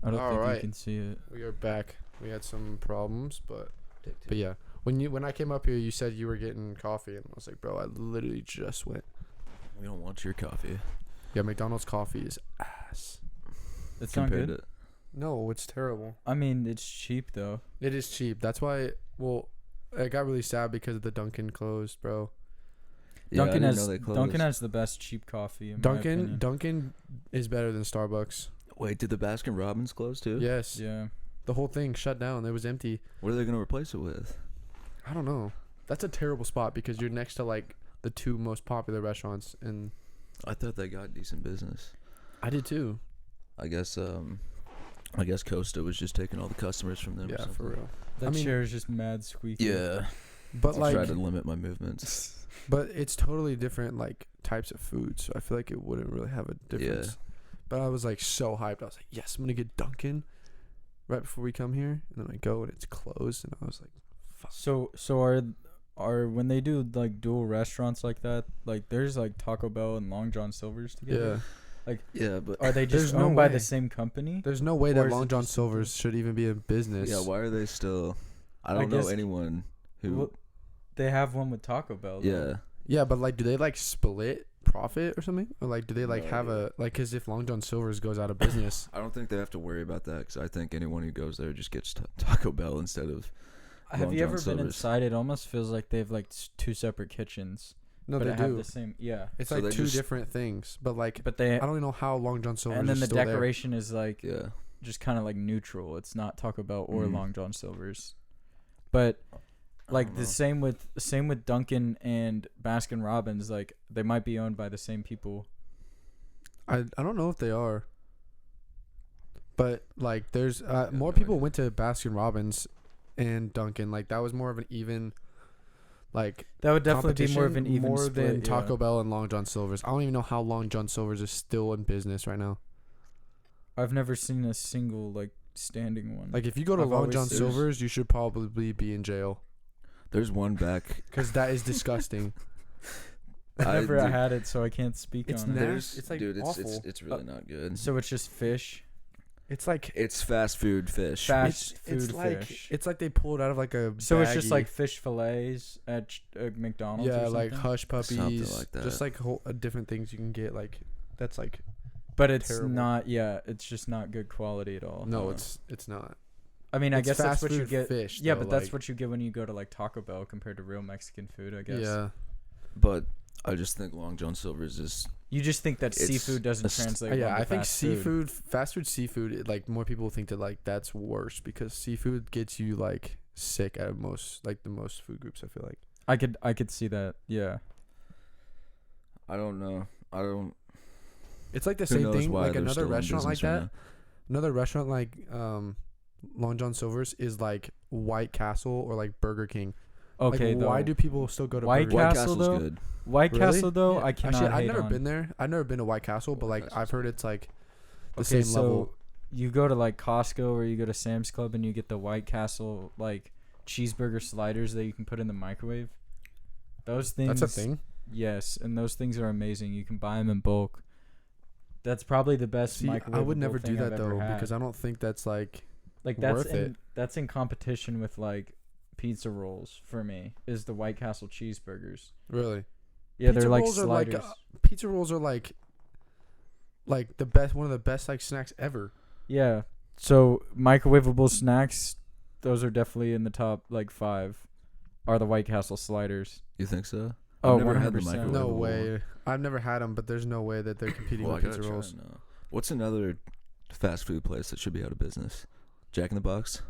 I don't think Alright. you can see it. We are back. We had some problems, but yeah. When I came up here, you said you were getting coffee, and I was like, bro, I literally just went. We don't want your coffee. Yeah, McDonald's coffee is ass. It's not Compared good. to- No, it's terrible. I mean, it's cheap though. It is cheap. That's why. Well, I got really sad because the Dunkin' closed, bro. Yeah, I Dunkin' didn't has know they closed. Dunkin' has the best cheap coffee. In my opinion. Dunkin' is better than Starbucks. Wait, did the Baskin Robbins close too? Yes. Yeah. The whole thing shut down. It was empty. What are they gonna replace it with? I don't know. That's a terrible spot because you're next to like the two most popular restaurants, and I thought they got decent business. I did too. I guess Costa was just taking all the customers from them. or Yeah, for something. real. That I mean- chair is just mad squeaky. Yeah, But I'll like, try to limit my movements. but it's totally different like types of food, so I feel like it wouldn't really have a difference. Yeah. But I was like so hyped. I was like, yes, I'm gonna get Dunkin' right before we come here, and then I go and it's closed, and I was like, fuck. So are when they do like dual restaurants like that, like there's like Taco Bell and Long John Silver's together. Yeah. Yeah, but Are they There's just no owned by way. the same company? There's no way Or that is Long it John just Silver's should even be in business. yeah, why are they still? I I don't know guess- anyone who. Well, they have one with Taco Bell. Though. yeah, Yeah, but like, do they like split profit or something, or like, do they like No have idea. a like? Because if Long John Silver's goes out of business, I don't think they have to worry about that because I think anyone who goes there just gets Taco Bell instead of. Have Long you John ever been Silver's. inside? It almost feels like they have like two separate kitchens. no, but they it have do. the same. Yeah. It's So like they two just- different things, but like, But they I don't even know how Long John Silver's and then is the still decoration is like Yeah, just kind of like neutral. It's not Taco Bell or Mhm. Long John Silver's. But like don't the know. same with Dunkin' and Baskin Robbins, like they might be owned by the same people. there. I don't know if they are, but like, there's more no people idea. went to Baskin Robbins and Dunkin'. Like that was more of an even, like, That would definitely be more of an competition, even more split. than yeah. Taco Bell and Long John Silver's. I don't even know how Long John Silver's is still in business right now. I've never seen a single like standing one. Like if you go to I've Long always- John there's- Silver's, you should probably be in jail there's one back. because that is disgusting. I've never dude, had it, so I can't speak It's on it. nasty. It's like dude, awful. it's really not good. So it's just fish, It's like It's fast food fish. fast it's food like fish. it's like they pulled out of like a So it's just baggie. like fish fillets at McDonald's. yeah, or like something? hush puppies, like that. just like different things you can get. Like that's like But it's terrible. not. Yeah, it's just not good quality at all. no, it's not. I mean, I It's guess that's fast what you food get. fish, Yeah, though, but that's like- what you get when you go to like Taco Bell compared to real Mexican food. I guess. Yeah, But I just think Long John Silver's is. You just think that It's seafood doesn't a st- translate. yeah. well to I think fast food. seafood, fast food, seafood. Like more people think that like that's worse because seafood gets you like sick at most the most food groups. I feel like. I could see that. Yeah. I don't know. I don't. It's like the Who same knows thing. why Like they're another still in restaurant like business right that. Another restaurant like Long John Silver's is like White Castle or like Burger King. Okay. Like, though. why do people still go to White Burger White King? Castle, Castle's though? good. White Really? Castle though? Yeah. I cannot Actually, I've hate never on. been there. I've never been to White Castle, but White like Castle's I've heard good. it's like the Okay, same so level. you go to like Costco or you go to Sam's Club and you get the White Castle like cheeseburger sliders that you can put in the microwave. Those things. That's a thing. Yes, and those things are amazing. You can buy them in bulk. That's probably the best See, I would microwavable never do thing that I've ever though had. because I don't think that's like like that's worth it. that's in competition with like pizza rolls for me. Is the White Castle cheeseburgers? really. Yeah, Pizza they're like rolls are like, sliders. Pizza rolls are like the best, one of the best like snacks ever. Yeah. So microwavable snacks, those are definitely in the top like 5. Are the White Castle sliders? You think so? Oh, I've never had the 100%. microwave. No Microwavable way. I've never had them, but there's no way that they're competing Well, I with gotta pizza try rolls. it now. What's another fast food place that should be out of business? Jack in the Box?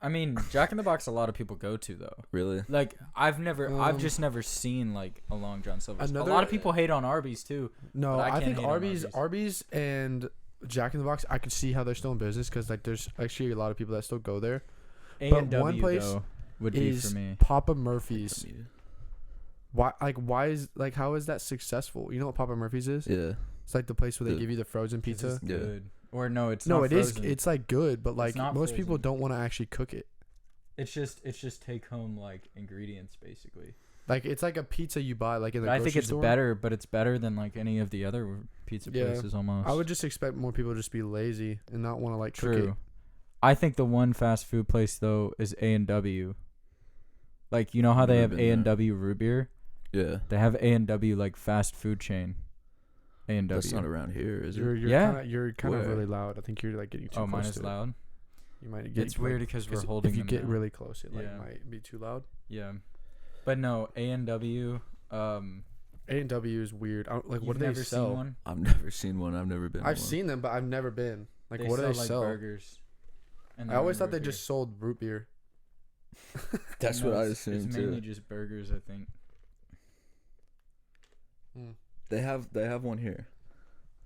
I mean, Jack in the Box a lot of people go to though. Really? Like I've Um, just never seen like a Long John Silver's. A another- lot of people hate on Arby's too. No, But I I can't think hate on Arby's Arby's. and Jack in the Box, I could see how they're still in business because like there's actually a lot of people that still go there. A&W one place though would be Is for me. Papa Murphy's. Yeah. Why is like how is that successful? You know what Papa Murphy's is? Yeah. It's like the place where they The- give you the frozen 'Cause pizza. it's Yeah. good. Or no, it's No, not it is. frozen. It's like good, but like not most people frozen. don't want to actually cook it. It's just take home like ingredients basically. Like it's like a pizza you buy like in the I grocery think it's store. better, but it's better than like any of the other pizza places almost. I would just expect more people to just be lazy and not want to like cook it. True. I think the one fast food place though is A&W. Like, you know how they have A&W root beer? Yeah. They have A&W like fast food chain. A&W. That's not around here, is it? You're kind of Where? really loud. I think you're like getting too close. Oh, mine is to it. loud. You might get. It's weird because we're holding. If you them get now. really close, it like Yeah. might be too loud. Yeah, but no, A&W. A&W is weird. Like, what You've do they never sell? seen one? I've never seen one. I've never been. I've to one. seen them, but I've never been. Like, They what do they like sell? Burgers. And I always then thought they root beer. just sold root beer. That's No, what I it's assumed mainly too. just burgers, I think. They have one here.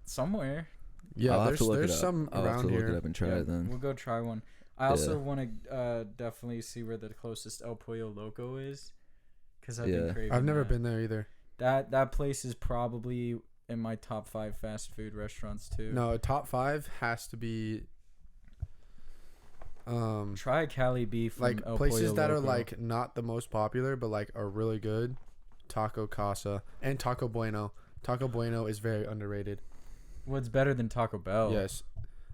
Somewhere. Yeah, I'll have to look there's it up. some I'll have around to look here. it up and try it then. We'll go try one. I also want to definitely see where the closest El Pollo Loco is, because I've been craving I've never that. been there either. That place is probably in my top 5 fast food restaurants too. No, top 5 has to be. Try Cali beef from Like El places Pollo that are Loco. like not the most popular, but like are really good. Taco Casa and Taco Bueno. Taco Bueno is very underrated. What's better than Taco Bell? Yes,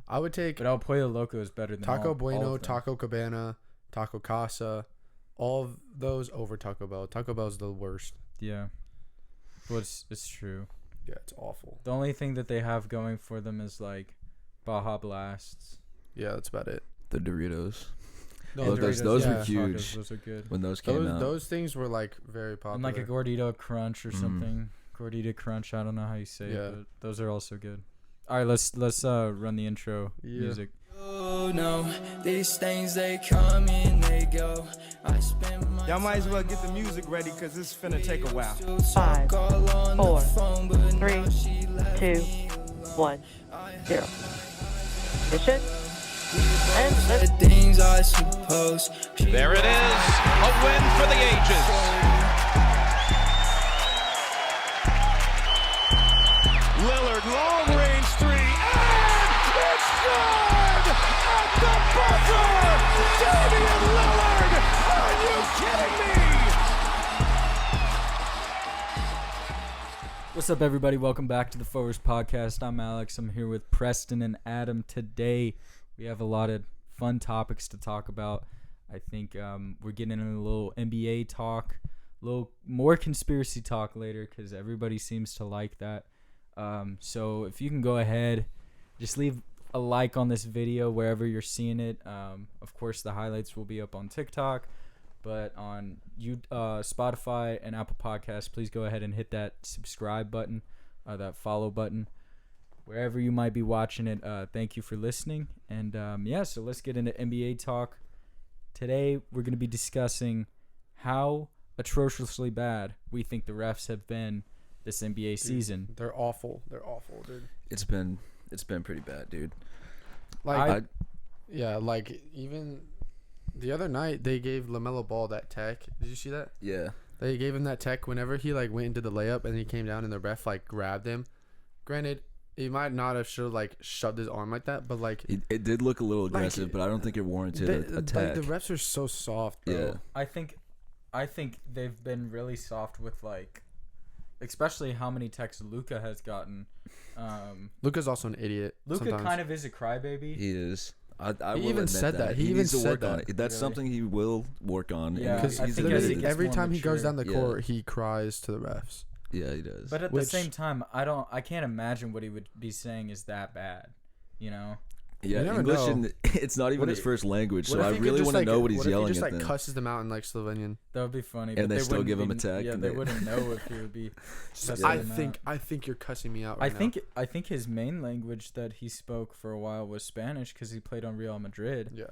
I would take But El Pollo Loco is better than Taco all Bueno, of them. Taco Cabana, Taco Casa, all of those over Taco Bell. Taco Bell's the worst. Yeah. Well, it's true. Yeah, it's awful. The only thing that they have going for them is like Baja Blasts. Yeah, that's about it. The Doritos. No, Oh, Doritos, those yeah. were huge. Those are good. When those came out. Those things were like very popular. And like a Gordito Crunch or something. Gordita Crunch, I don't know how you say it, but those are also good. All right, let's run the intro music. Oh no, these things they come and they go. I spend my Y'all might as well get the music ready because it's finna take a while. 5, 4, 3, 2, 1, 0. Mission. And the things I suppose. There it is, a win for the ages. Lillard, long range three, and it's good at the buzzer. Damian Lillard, are you kidding me? What's up, everybody? Welcome back to the Foers Podcast. I'm Alex. I'm here with Preston and Adam. Today, we have a lot of fun topics to talk about. I think we're getting into a little NBA talk, a little more conspiracy talk later because everybody seems to like that. So if you can go ahead, just leave a like on this video wherever you're seeing it. Of course, the highlights will be up on TikTok, but on Spotify and Apple Podcasts, please go ahead and hit that subscribe button, that follow button, wherever you might be watching it. Thank you for listening. And so let's get into NBA talk. Today, we're going to be discussing how atrociously bad we think the refs have been this NBA season. They're awful. They're awful, dude. It's been pretty bad, dude. Like, like even the other night they gave LaMelo Ball that tech. Did you see that? Yeah. They gave him that tech whenever he like went into the layup and he came down and the ref like grabbed him. Granted, he might not have shoved his arm like that, but like It did look a little aggressive, but I don't think it warranted a tag. Like the refs are so soft, bro. Yeah. I think they've been really soft with like, especially how many texts Luka has gotten. Luka's also an idiot. Luka sometimes. kind of is a crybaby. He is. I He will even admit said that. He even needs to said work on that. it. That's Really? something he will work on. Yeah, Because I think as he literally gets every more time he goes mature. down the Yeah. court, he cries to the refs. Yeah, he does. But at the Which- same time, I can't imagine what he would be saying is that bad. You know? yeah, you never English know. and it's not even What his if- first language, so What if I he could really just, want to like- know what he's if yelling he just at like them. cusses them out in like Slovenian. That would be funny. And but they still wouldn't give him a be- tag, Yeah, and they they- wouldn't know if he would be. cussing I them out. think you're cussing me out I right now. think his main language that he spoke for a while was Spanish because he played on Real Madrid, Yeah.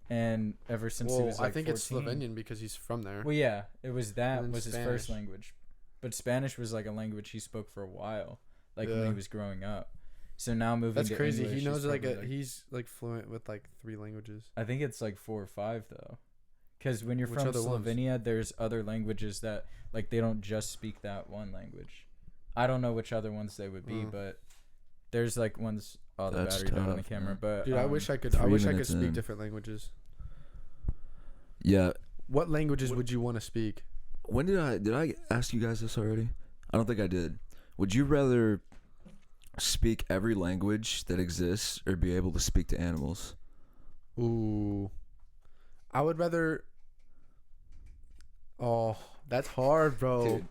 and ever since he Well, was like I think 14. it's Slovenian because he's from there. Well, yeah, it was that And then was his first Spanish. language, but Spanish was like a language he spoke for a while, like when Yeah. he was growing up. So now moving That's to crazy. English, He knows he's like probably, he's like fluent with like 3 languages. I think it's like 4 or 5 though, because when you're Which from other ones? Slovenia, there's other languages that like they don't just speak that one language. I don't know which other ones they would be, but there's like ones. Oh, the That's battery died on the tough, camera, man. but Dude, I wish I could. 3 I wish I could minutes speak in. different languages. Yeah. What languages would you want to speak? When did I ask you guys this already? I don't think I did. Would you rather speak every language that exists or be able to speak to animals? Ooh. I would rather... Oh, that's hard, bro. Dude,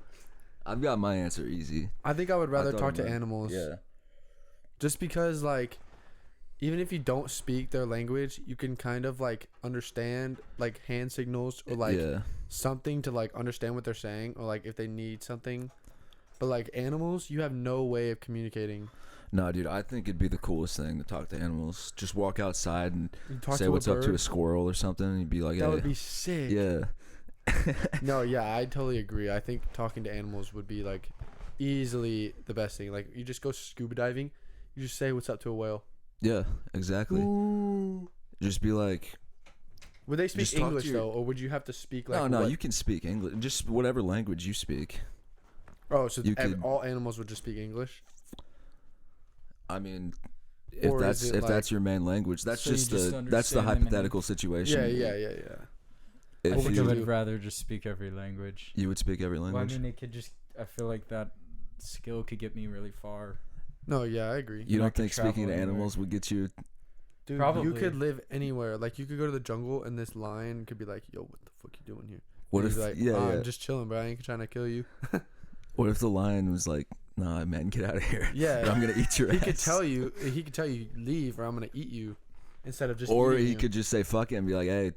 I've got my answer easy. I think I would rather thought talk to about it. animals. Yeah. Just because, like, even if you don't speak their language, you can kind of, like, understand, like, hand signals or, like, something to, like, understand what they're saying or, like, if they need something. But, like, animals, you have no way of communicating. Nah, dude, I think it'd be the coolest thing to talk to animals. Just walk outside and Talk say to what's a up to bird. a squirrel or something, and you'd be like, That hey. would be sick. Yeah. No, yeah, I totally agree. I think talking to animals would be, like, easily the best thing. Like, you just go scuba diving, you just say what's up to a whale. Yeah, exactly. Ooh. Just be like... Would they speak Just talk to English, your- though, or would you have to speak, like... No, what? you can speak English. Just whatever language you speak. Oh, so you could- all animals would just speak English? I mean, Or if is it that's your main language, that's So you just just that's the understand them and- hypothetical situation. Yeah. I If think you I do? would rather just speak every language. you would speak every Well, I language. mean, it could just. I feel like that skill could get me really far. No, yeah, I agree. You I don't could think speaking travel to anywhere. animals would get you? Dude, you Probably. could live anywhere. Like, you could go to the jungle, and this lion could be like, yo, what the fuck you doing here? What And if? you'd be like, yeah. I'm just chilling, bro. I ain't trying to kill you. What if the lion was like, "Nah, man, get out of here. Yeah. I'm gonna eat your He ass." could tell you, leave, or I'm going to eat you, instead of just Or eating he you. could just say fuck it and be like, "Hey,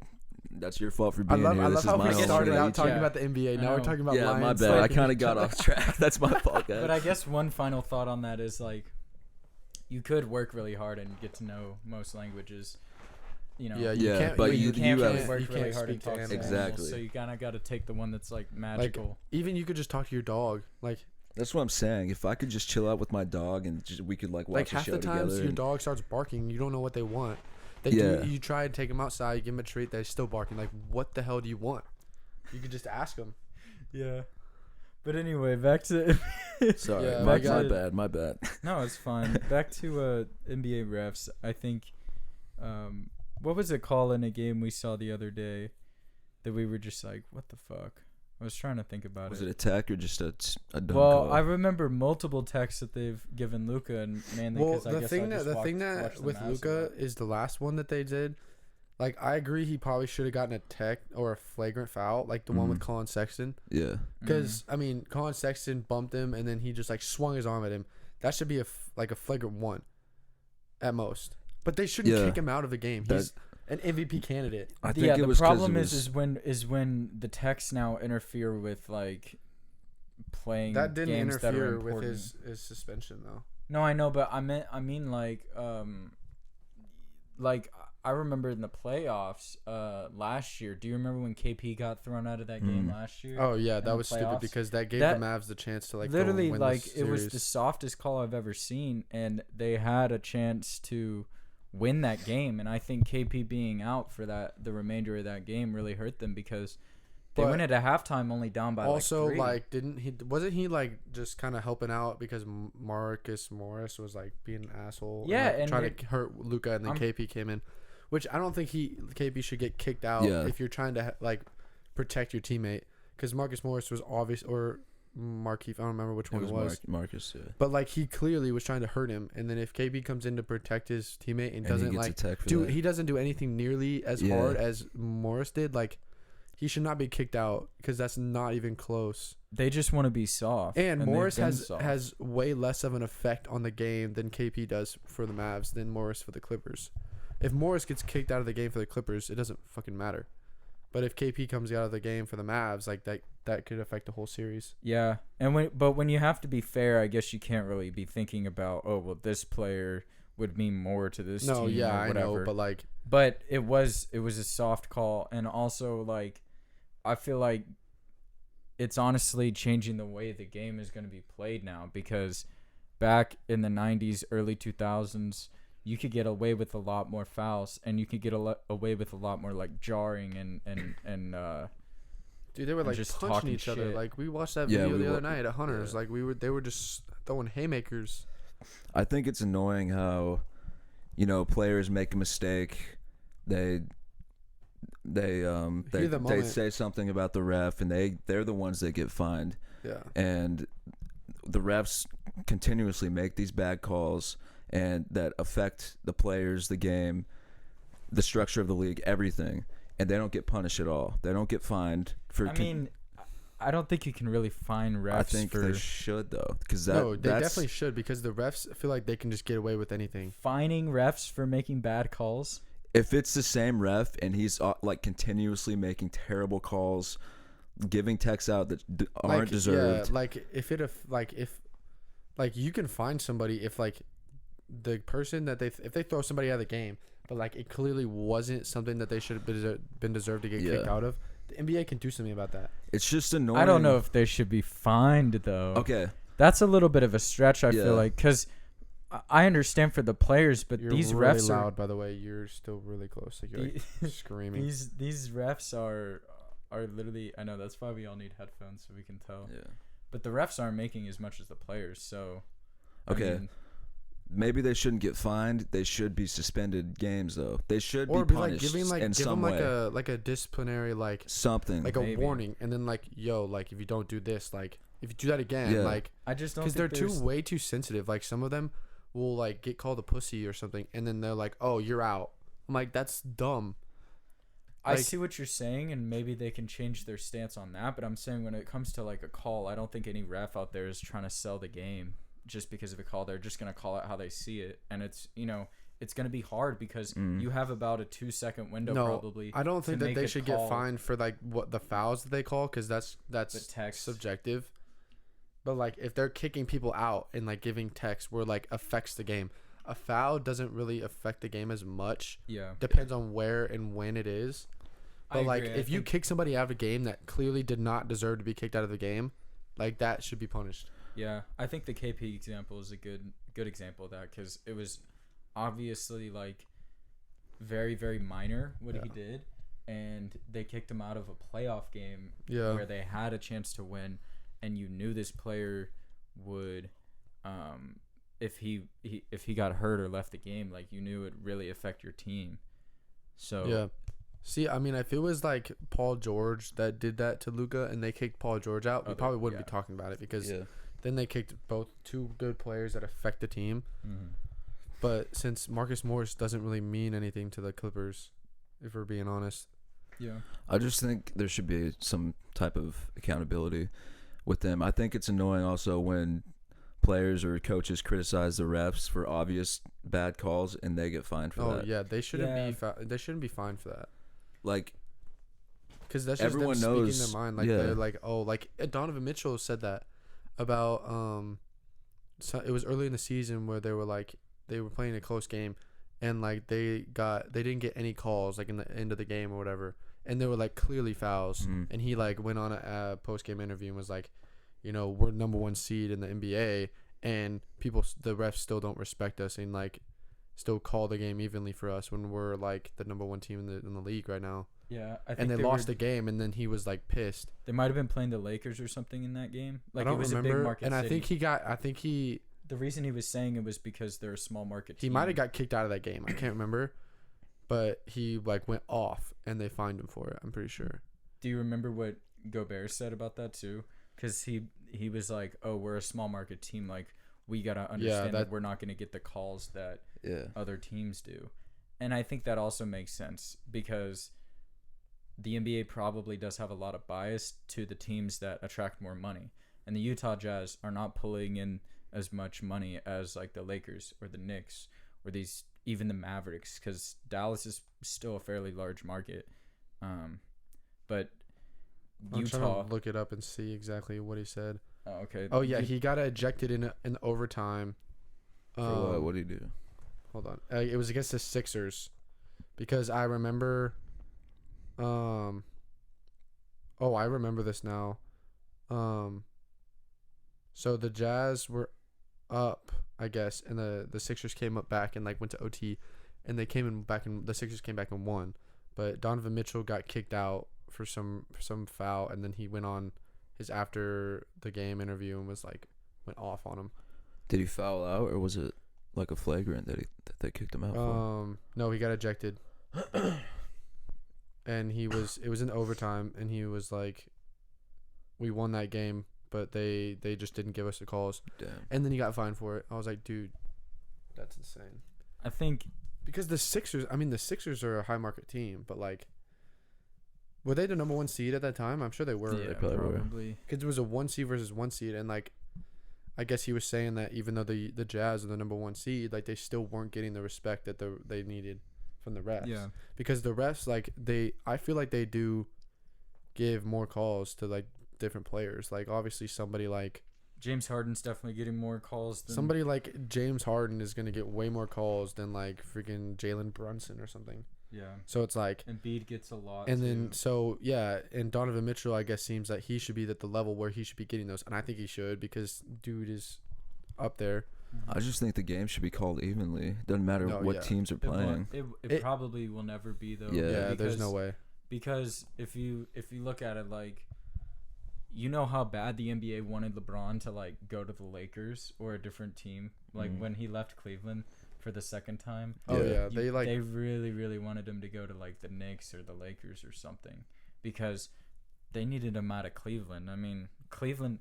that's your fault for I being love here. This how is my we home. started I'm gonna out eat talking you." about the NBA. I Now we're know. talking about Yeah, lions. my bad. I fighting kind of each got other. off track. That's my fault, guys. But I guess one final thought on that is like, you could work really hard and get to know most languages. You know. Yeah, you Yeah, can't. but you, you can't have- really work you really can't hard and speak to talk to animals. animals, Exactly. so you kind of got to take the one that's like magical. Even you could just talk to your dog. Like That's what I'm saying. If I could just chill out with my dog and we could like watch a half show the times together. your and- dog starts barking, you don't know what they want. Yeah. You try to take them outside, you give them a treat, they're still barking. Like, what the hell do you want? You could just ask them. Yeah. But anyway, back to Sorry, Yeah, my back to- bad. My bad. no, it's fine. Back to NBA refs. I think, what was it called in a game we saw the other day that we were just like, what the fuck? I was trying to think about Was it. it a tech or just a dumb Well, call? I remember multiple texts that they've given Luka, and mainly Well, because I the guess thing I that just the thing watched that the with Mavs a Luka lot. is the last one that they did. Like, I agree, he probably should have gotten a tech or a flagrant foul, like the one with Mhm. Colin Sexton. Yeah. Because I mean, Colin Sexton bumped him, and then he just like swung his arm at him. That should be a flagrant one, at most. But they shouldn't Yeah. kick him out of the game. That- He's an MVP candidate. I think Yeah, it the was 'cause problem it is when the texts now interfere with like playing That didn't games that are interfere with important. his suspension, though. No, I know, but I mean like I remember in the playoffs last year. Do you remember when KP got thrown out of that game last year? Oh yeah, in that the was stupid playoffs? because that gave That- the Mavs the chance to like go literally and win like the it was the series. softest call I've ever seen, and they had a chance to win that game, and I think KP being out for the remainder of that game really hurt them because they But went at a halftime only down by also, like 3. wasn't he like just kind of helping out because Marcus Morris was like being an asshole? Yeah, and, like, and trying to hurt Luka, and then KP came in, which I don't think KP should get kicked out if you're trying to like protect your teammate, because Marcus Morris was obvious, or Markeith, I don't remember which one it was. Marcus. Yeah. But like he clearly was trying to hurt him, and then if KB comes in to protect his teammate and he doesn't gets like attacked for do that. he doesn't do anything nearly as Yeah. hard as Morris did, like he should not be kicked out because that's not even close. They just want to be soft. And they've Morris been has soft. has way less of an effect on the game than KP does for the Mavs than Morris for the Clippers. If Morris gets kicked out of the game for the Clippers, it doesn't fucking matter. But if KP comes out of the game for the Mavs, like that could affect the whole series. Yeah, and when you have to be fair, I guess you can't really be thinking about, oh well, this player would mean more to this No, team yeah, or I whatever. know, but like But it was a soft call, and also like I feel like it's honestly changing the way the game is going to be played now, because back in the 90s, early 2000s, you could get away with a lot more fouls, and you could get away with a lot more like jarring and dude, they were and like just punching talking each other. shit. Like we watched that Yeah, video we the other wa- night at Hunters. yeah. Like they were just throwing haymakers. I think it's annoying how, players make a mistake. they say something about the ref, and they're the ones that get fined. Yeah. And the refs continuously make these bad calls and that affect the players, the game, the structure of the league, everything, and they don't get punished at all. They don't get fined for. I don't think you can really fine refs. I think they should though, because they definitely should, because the refs feel like they can just get away with anything. Fining refs for making bad calls. If it's the same ref and he's like continuously making terrible calls, giving texts out that aren't deserved. Yeah, if you can find somebody if like the person that if they throw somebody out of the game, but like it clearly wasn't something that they should have been deserved to get kicked out of. The NBA can do something about that. It's just annoying. I don't know if they should be fined though. Okay, that's a little bit of a stretch. I feel like, because I understand for the players, but these really refs loud. By the way, you're still really close. Like you're like screaming. These refs are literally. I know that's why we all need headphones so we can tell. Yeah. But the refs aren't making as much as the players. So. Okay. Maybe they shouldn't get fined. They should be suspended games, though. They should be punished in some way. Like a disciplinary, like something, like a warning, and then like, yo, like if you don't do this, like if you do that again, like I just don't, because they're way too sensitive. Like some of them will like get called a pussy or something, and then they're like, oh, you're out. I'm like, that's dumb. I see what you're saying, and maybe they can change their stance on that. But I'm saying when it comes to like a call, I don't think any ref out there is trying to sell the game. Just because of a call, they're just going to call it how they see it, and it's it's going to be hard because you have about a 2-second window probably. I don't think that they should get fined for like what the fouls that they call, because that's subjective. But like if they're kicking people out and like giving text where like affects the game, a foul doesn't really affect the game as much. Yeah, depends on where and when it is. But like if you kick somebody out of a game that clearly did not deserve to be kicked out of the game, like that should be punished. Yeah, I think the KP example is a good example of that, because it was obviously like very, very minor what he did, and they kicked him out of a playoff game where they had a chance to win, and you knew this player would, if he got hurt or left the game, like you knew it would really affect your team. So yeah. See, I mean, if it was like Paul George that did that to Luka and they kicked Paul George out, we probably wouldn't be talking about it, because then they kicked both two good players that affect the team. Mm-hmm. But since Marcus Morris doesn't really mean anything to the Clippers, if we're being honest. Yeah. I just think there should be some type of accountability with them. I think it's annoying also when players or coaches criticize the refs for obvious bad calls and they get fined for that. Oh yeah, they shouldn't be. They shouldn't be fined for that. Like, because that's just everyone them knows speaking their mind. Like they're like, oh, like Donovan Mitchell said that about so it was early in the season where they were playing a close game, and like they didn't get any calls like in the end of the game or whatever, and they were like clearly fouls, and he like went on a post game interview and was like, we're number 1 seed in the NBA, and the refs still don't respect us and like still call the game evenly for us when we're like the number 1 team in the league right now. Yeah, I think and they lost the game, and then he was like pissed. They might have been playing the Lakers or something in that game. Like I don't it was remember. A big market and city. I think he. The reason he was saying it was because they're a small market team. He might have got kicked out of that game. I can't remember, but he like went off, and they fined him for it. I'm pretty sure. Do you remember what Gobert said about that too? Because he was like, "Oh, we're a small market team. Like we gotta understand that we're not gonna get the calls that other teams do." And I think that also makes sense, because the NBA probably does have a lot of bias to the teams that attract more money, and the Utah Jazz are not pulling in as much money as like the Lakers or the Knicks or even the Mavericks, because Dallas is still a fairly large market. But I'm Utah, trying to look it up and see exactly what he said. Oh, okay. Oh yeah, he got ejected in overtime. For what? What did he do? Hold on. It was against the Sixers, because I remember. I remember this now. So the Jazz were up, I guess, and the Sixers came up back and like went to OT, and they came in back, and the Sixers came back and won. But Donovan Mitchell got kicked out for some foul, and then he went on his after the game interview and went off on him. Did he foul out, or was it like a flagrant that they kicked him out for? No, he got ejected. and it was in overtime, and he was like, we won that game, but they just didn't give us the calls. Damn. And then he got fined for it. I was like, dude, that's insane. I think because the Sixers are a high market team, but like, were they the number 1 seed at that time? I'm sure they were. yeah, They probably were. probably. Because it was a 1 seed versus 1 seed, and like, I guess he was saying that even though the Jazz are the number 1 seed, like they still weren't getting the respect that they needed from the refs. Yeah. Because the refs, like I feel like they do give more calls to like different players. Like obviously somebody like James Harden's definitely getting more calls than somebody like James Harden is gonna get way more calls than like freaking Jalen Brunson or something. Yeah. So it's like, Embiid gets a lot. and too. then so yeah, and Donovan Mitchell I guess seems that he should be at the level where he should be getting those, and I think he should because dude is up there. I just think the game should be called evenly. Doesn't matter what teams are playing. It probably will never be though. Yeah, there's no way. Because if you look at it, like, you know how bad the NBA wanted LeBron to like go to the Lakers or a different team, like when he left Cleveland for the second time. Oh yeah, they really really wanted him to go to like the Knicks or the Lakers or something because they needed him out of Cleveland. I mean, Cleveland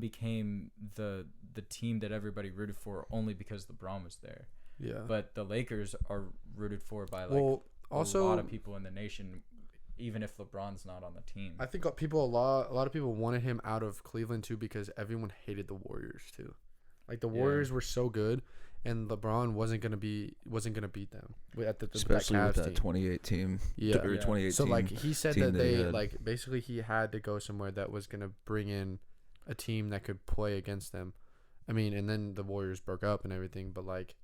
became the team that everybody rooted for only because LeBron was there. Yeah. But the Lakers are rooted for by like a lot of people in the nation, even if LeBron's not on the team. I think a lot of people wanted him out of Cleveland too because everyone hated the Warriors too. Like the Warriors were so good, and LeBron wasn't gonna beat them Especially with that 2018 or 2018. So like he said that they they had. like basically he had to go somewhere that was gonna bring in a team that could play against them. I mean, and then the Warriors broke up and everything, but like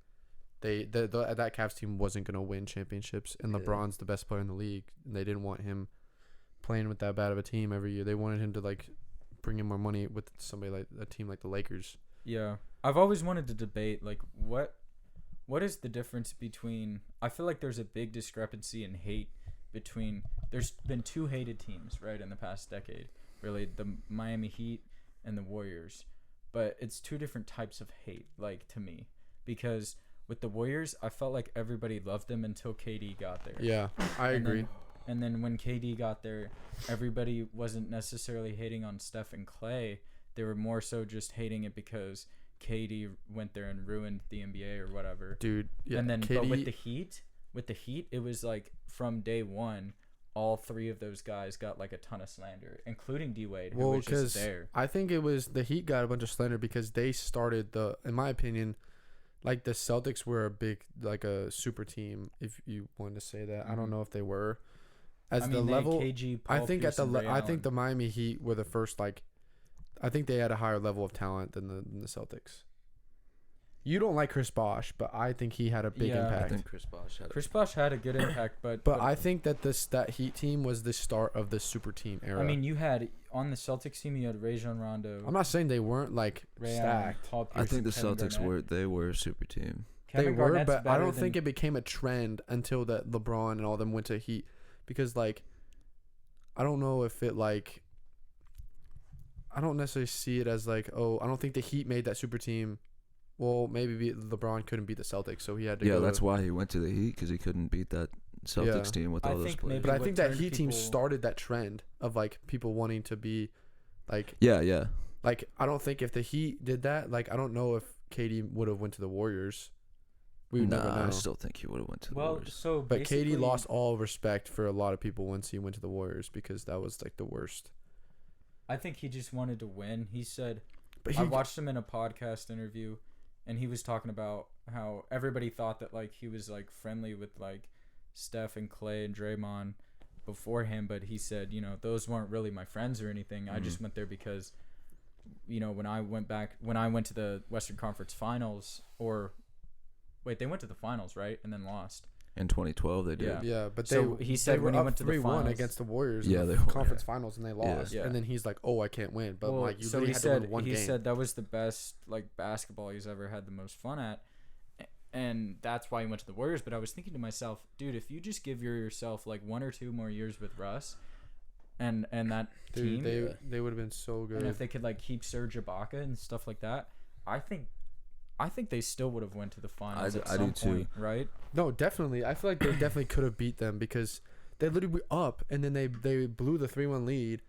that Cavs team wasn't gonna win championships, and LeBron's the best player in the league, and they didn't want him playing with that bad of a team every year. They wanted him to like bring in more money with somebody like a team like the Lakers. Yeah, I've always wanted to debate like what is the difference between. I feel like there's a big discrepancy in hate between. There's been 2 hated teams right in the past decade, really, the Miami Heat and the Warriors, but it's 2 different types of hate, like to me, because with the Warriors, I felt like everybody loved them until KD got there. Yeah, I agree. And then when KD got there, everybody wasn't necessarily hating on Steph and Clay. They were more so just hating it because KD went there and ruined the NBA or whatever. Dude, yeah. And then KD, but with the Heat, it was like from day one, all 3 of those guys got like a ton of slander, including D-Wade, who was just there. I think it was the Heat got a bunch of slander because they started in my opinion, like the Celtics were a big, like a super team, if you wanted to say that. I don't know if they were. I think the Miami Heat were the first, like, I think they had a higher level of talent than the Celtics. You don't like Chris Bosh, but I think he had a big impact. I think Chris Bosh had a good impact, but I think that that Heat team was the start of the super team era. I mean, you had on the Celtics team, you had Rajon Rondo. I'm not saying they weren't like stacked. I think the Celtics were a super team. They were, but I don't think it became a trend until that LeBron and all them went to Heat, because like I don't know if it like I don't necessarily see it as like, oh, I don't think the Heat made that super team. Well, maybe LeBron couldn't beat the Celtics, so he had to go. Yeah, that's why he went to the Heat, because he couldn't beat that Celtics team with all those players. But I think that Heat team started that trend of like people wanting to be like. Yeah. Like I don't think if the Heat did that, like I don't know if KD would have went to the Warriors. We would never know. I still think he would have went to the Warriors. But KD lost all respect for a lot of people once he went to the Warriors, because that was like the worst. I think he just wanted to win. He said, I watched him in a podcast interview, and he was talking about how everybody thought that like he was like friendly with like Steph and Clay and Draymond before him, but he said, you know, those weren't really my friends or anything. Mm-hmm. I just went there because, you know, when I went to the Western Conference Finals, or wait, they went to the finals, right? And then lost. In 2012, they did. Yeah, but he said when he went to the finals, 3-1 against the Warriors, in the conference finals, and they lost. Yeah. And then he's like, "Oh, I can't win." But like, you really had to win one game. He said that was the best like basketball he's ever had the most fun at, and that's why he went to the Warriors. But I was thinking to myself, dude, if you just give yourself like 1 or 2 more years with Russ, and that team, they would have been so good. And if they could like keep Serge Ibaka and stuff like that, I think they still would have went to the finals at some point, right? No, definitely. I feel like they definitely could have beat them, because They literally were up, and then they blew the 3-1 lead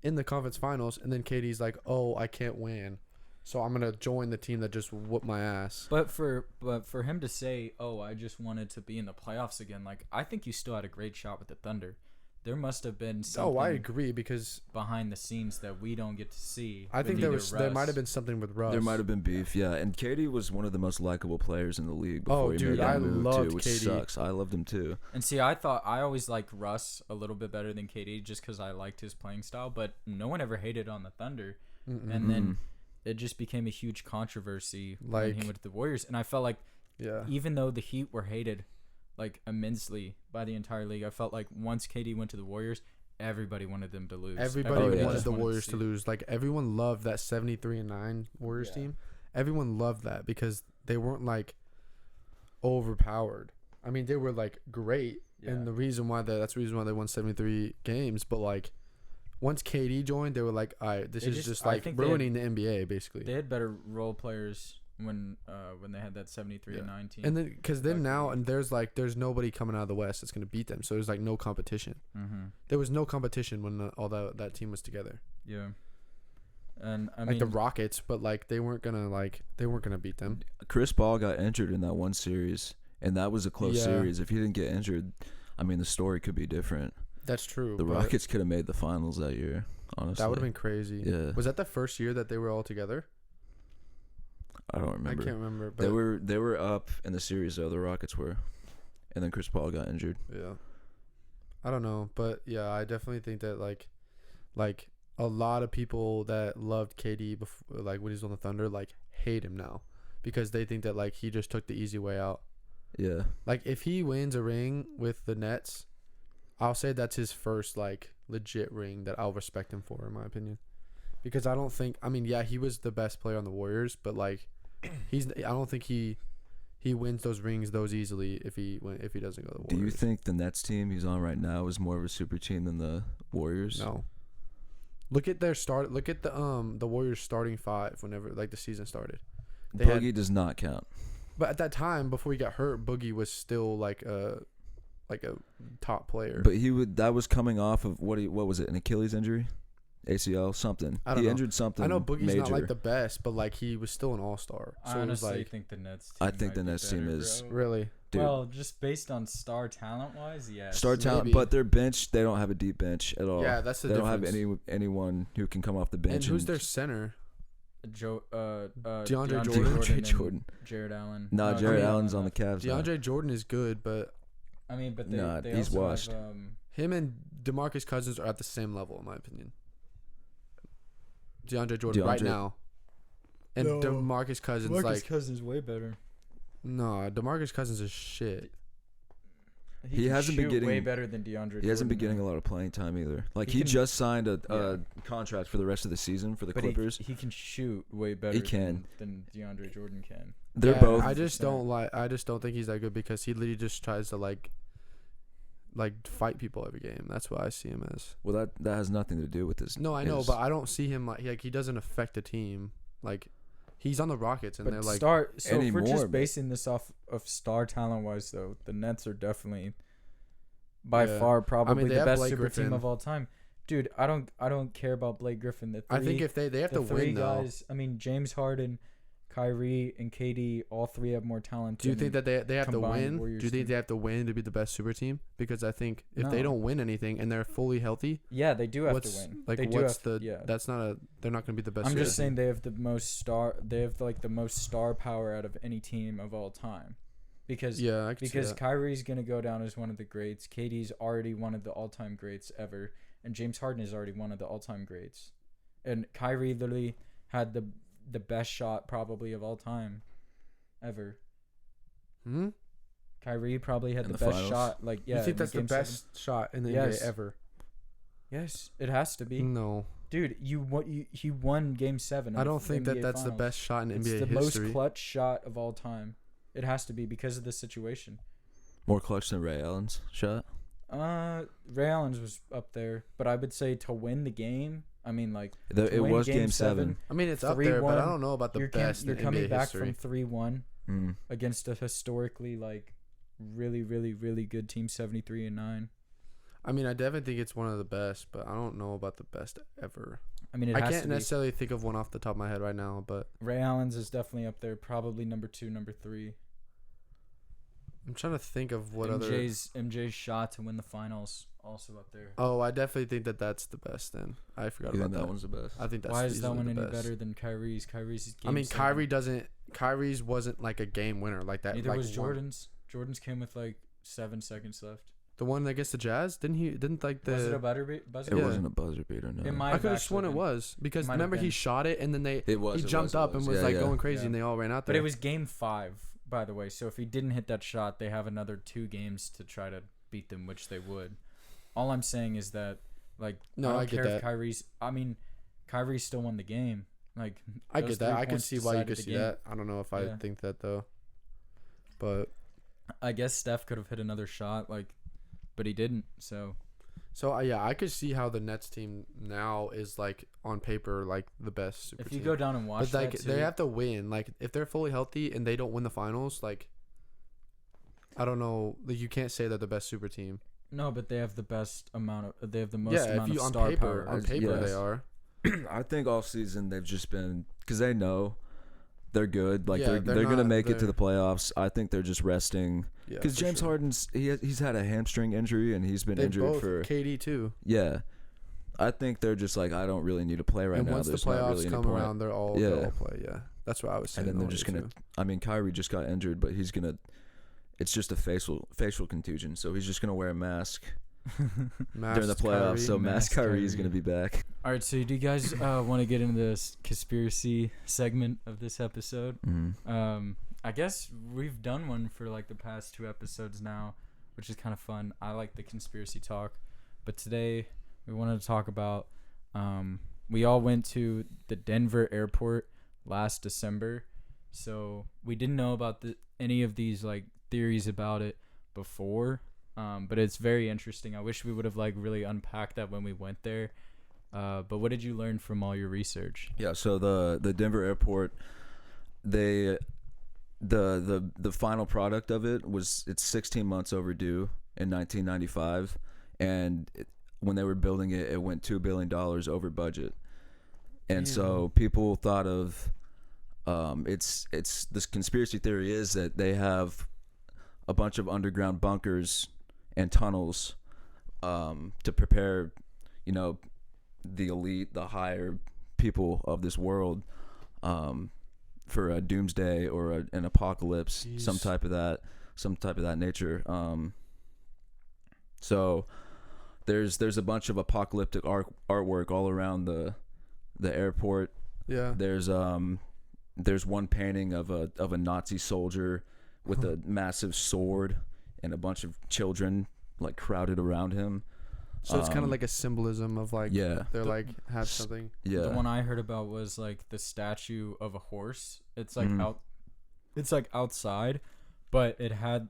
in the conference finals, and then KD's like, "Oh, I can't win, so I'm gonna join the team that just whooped my ass." But for him to say, "Oh, I just wanted to be in the playoffs again," like I think you still had a great shot with the Thunder. There must have been something. Oh, I agree, because behind the scenes that we don't get to see. I think there might have been something with Russ. There might have been beef, yeah. And KD was one of the most likable players in the league before he made that move too, which sucks. I loved him too. And see, I always liked Russ a little bit better than KD just because I liked his playing style. But no one ever hated on the Thunder, and then it just became a huge controversy when he went to the Warriors. And I felt like, even though the Heat were hated like immensely by the entire league, I felt like once KD went to the Warriors, everybody wanted them to lose. Everybody wanted the Warriors to lose. Like, everyone loved that 73-9 Warriors team. Everyone loved that because they weren't like overpowered. I mean, they were like great, and that's the reason why they won 73 games. But like, once KD joined, they were like, "All right, this is just like ruining the NBA." Basically, they had better role players when they had that 73-9 team. And then because then now and there's nobody coming out of the West that's gonna beat them. So there's like no competition. There was no competition when all that team was together. Yeah. And I mean, the Rockets, but like they weren't gonna beat them. Chris Paul got injured in that one series, and that was a close series. If he didn't get injured, I mean, the story could be different. That's true. The Rockets could have made the finals that year. Honestly, that would have been crazy. Yeah. Was that the first year that they were all together? I don't remember. I can't remember. But they were up in the series though. The Rockets were, and then Chris Paul got injured. Yeah. I don't know, but yeah, I definitely think that like a lot of people that loved KD before, like when he was on the Thunder, like hate him now because they think that like he just took the easy way out. Yeah. Like if he wins a ring with the Nets, I'll say that's his first like legit ring that I'll respect him for, in my opinion. Because I don't think, I mean, yeah, he was the best player on the Warriors, but like I don't think he wins those rings those easily if he doesn't go to the Warriors. Do you think the Nets team he's on right now is more of a super team than the Warriors? No. Look at their start. Look at the Warriors starting five whenever like the season started. Boogie does not count. But at that time, before he got hurt, Boogie was still like a top player. But that was coming off of what was it? An Achilles injury, ACL, something. I don't know. Injured something. I know Boogie's major. not like the best, but like he was still an all-star. So I honestly it was like, think the Nets team. I think the Nets team is really. Dude. Well, just based on star talent wise, yes. Star talent, maybe. but their bench, they don't have a deep bench at all. Yeah, that's the difference. difference. They don't have anyone who can come off the bench. And who's their center? DeAndre Jordan. Jared Allen. No, Jared Allen's on the Cavs. DeAndre Jordan is good, but I mean, but they he's also washed. Have, him and DeMarcus Cousins are at the same level, in my opinion. DeAndre Jordan right now, and no, DeMarcus Cousins DeMarcus Cousins way better. No, DeMarcus Cousins is shit. He hasn't been getting way better than DeAndre. He hasn't been getting a lot of playing time either. Like he just signed a contract for the rest of the season for the Clippers. He can shoot way better. Than DeAndre Jordan can. They're both. I just don't think he's that good because he literally just tries to like fight people every game. That's what I see him as. Well, that has nothing to do with this. No, I know, but I don't see him like he doesn't affect the team. Like he's on the Rockets and they're like So if we're just basing this off of star talent wise, though, the Nets are definitely by far probably the best super team of all time. Dude, I don't care about Blake Griffin. I think if they have to win, guys. I mean, James Harden, Kyrie, and KD, all three have more talent. Do you think that they have to win? Do you think they have to win to be the best super team? Because I think if they don't win anything and they're fully healthy, yeah, they do have to win. Like that's not they're not going to be the best. I'm just saying they have the most star. They have like the most star power out of any team of all time. Because Kyrie's going to go down as one of the greats. KD's already one of the all-time greats ever, and James Harden is already one of the all-time greats. And Kyrie literally had the best shot probably of all time ever. Kyrie probably had the best finals? Shot. Like, yeah, you think that's the best shot in the NBA ever? Yes, it has to be. No. Dude, he won Game 7. I don't think that's finals. The best shot in NBA history. It's the most clutch shot of all time. It has to be because of the situation. More clutch than Ray Allen's shot? Ray Allen's was up there, but I would say to win the game, I mean, like it was Game 7. I mean, it's up there, but I don't know about the best. You're coming NBA back history. from 3-1 against a historically like really, really, really good team, 73-9. I mean, I definitely think it's one of the best, but I don't know about the best ever. I mean, I can't necessarily think of one off the top of my head right now, but Ray Allen's is definitely up there, probably number 2, number 3. I'm trying to think of what MJ's shot to win the finals also up there. Oh, I definitely think that's the best. Then I forgot about that one's the best. I think that's why is that one any best. better than Kyrie's? Kyrie's. I mean, Kyrie's wasn't like a game winner like that. Neither like was Jordan's. Jordan's came with like 7 seconds left. The one against the Jazz, didn't like the. Was it a buzzer beater? It wasn't a buzzer beater. No, I could have sworn it was because remember he shot it and then he jumped up and was going crazy and they all ran out there. But it was game 5, by the way. So if he didn't hit that shot, they have another 2 games to try to beat them, which they would. All I'm saying is that, like, I get that. Kyrie's still won the game. Like, I get that. I can see why you could see that. I don't know if I think that though, but I guess Steph could have hit another shot, but he didn't. So yeah, I could see how the Nets team now is like on paper like the best super team. If you go down and watch, but like they have to win. Like if they're fully healthy and they don't win the finals, like I don't know. Like you can't say they're the best super team. No, but they have the best amount of. They have the most amount if you of on star paper, power. on paper they are. I think all season they've just been because they know they're good. Like they're not, gonna make it to the playoffs. I think they're just resting because James sure. Harden's he's had a hamstring injury and he's been injured for KD too. Yeah, I think they're just like I don't really need to play right and now. Once There's the playoffs not really come around, they'll all play. Yeah, that's what I was saying. And then they're just gonna. I mean, Kyrie just got injured, but he's gonna. It's just a facial contusion, so he's just gonna wear a mask. During the playoffs, so Mask Kyrie is going to be back. All right, so do you guys want to get into this conspiracy segment of this episode? Mm-hmm. I guess we've done one for like the past 2 episodes now, which is kind of fun. I like the conspiracy talk, but today we wanted to talk about we all went to the Denver airport last December, so we didn't know about any of these like theories about it before. But it's very interesting. I wish we would have like really unpacked that when we went there. But what did you learn from all your research? Yeah, so the Denver airport, the final product of it it's 16 months overdue in 1995, and when they were building it, it went $2 billion over budget, and so people thought of it's this conspiracy theory is that they have a bunch of underground bunkers and tunnels to prepare, the elite, the higher people of this world for a doomsday or an apocalypse, some type of that nature. So there's a bunch of apocalyptic artwork all around the airport. Yeah. There's one painting of a Nazi soldier with a massive sword and a bunch of children like crowded around him. So it's kind of like a symbolism of like they're have something. Yeah. The one I heard about was like the statue of a horse. It's like it's like outside, but it had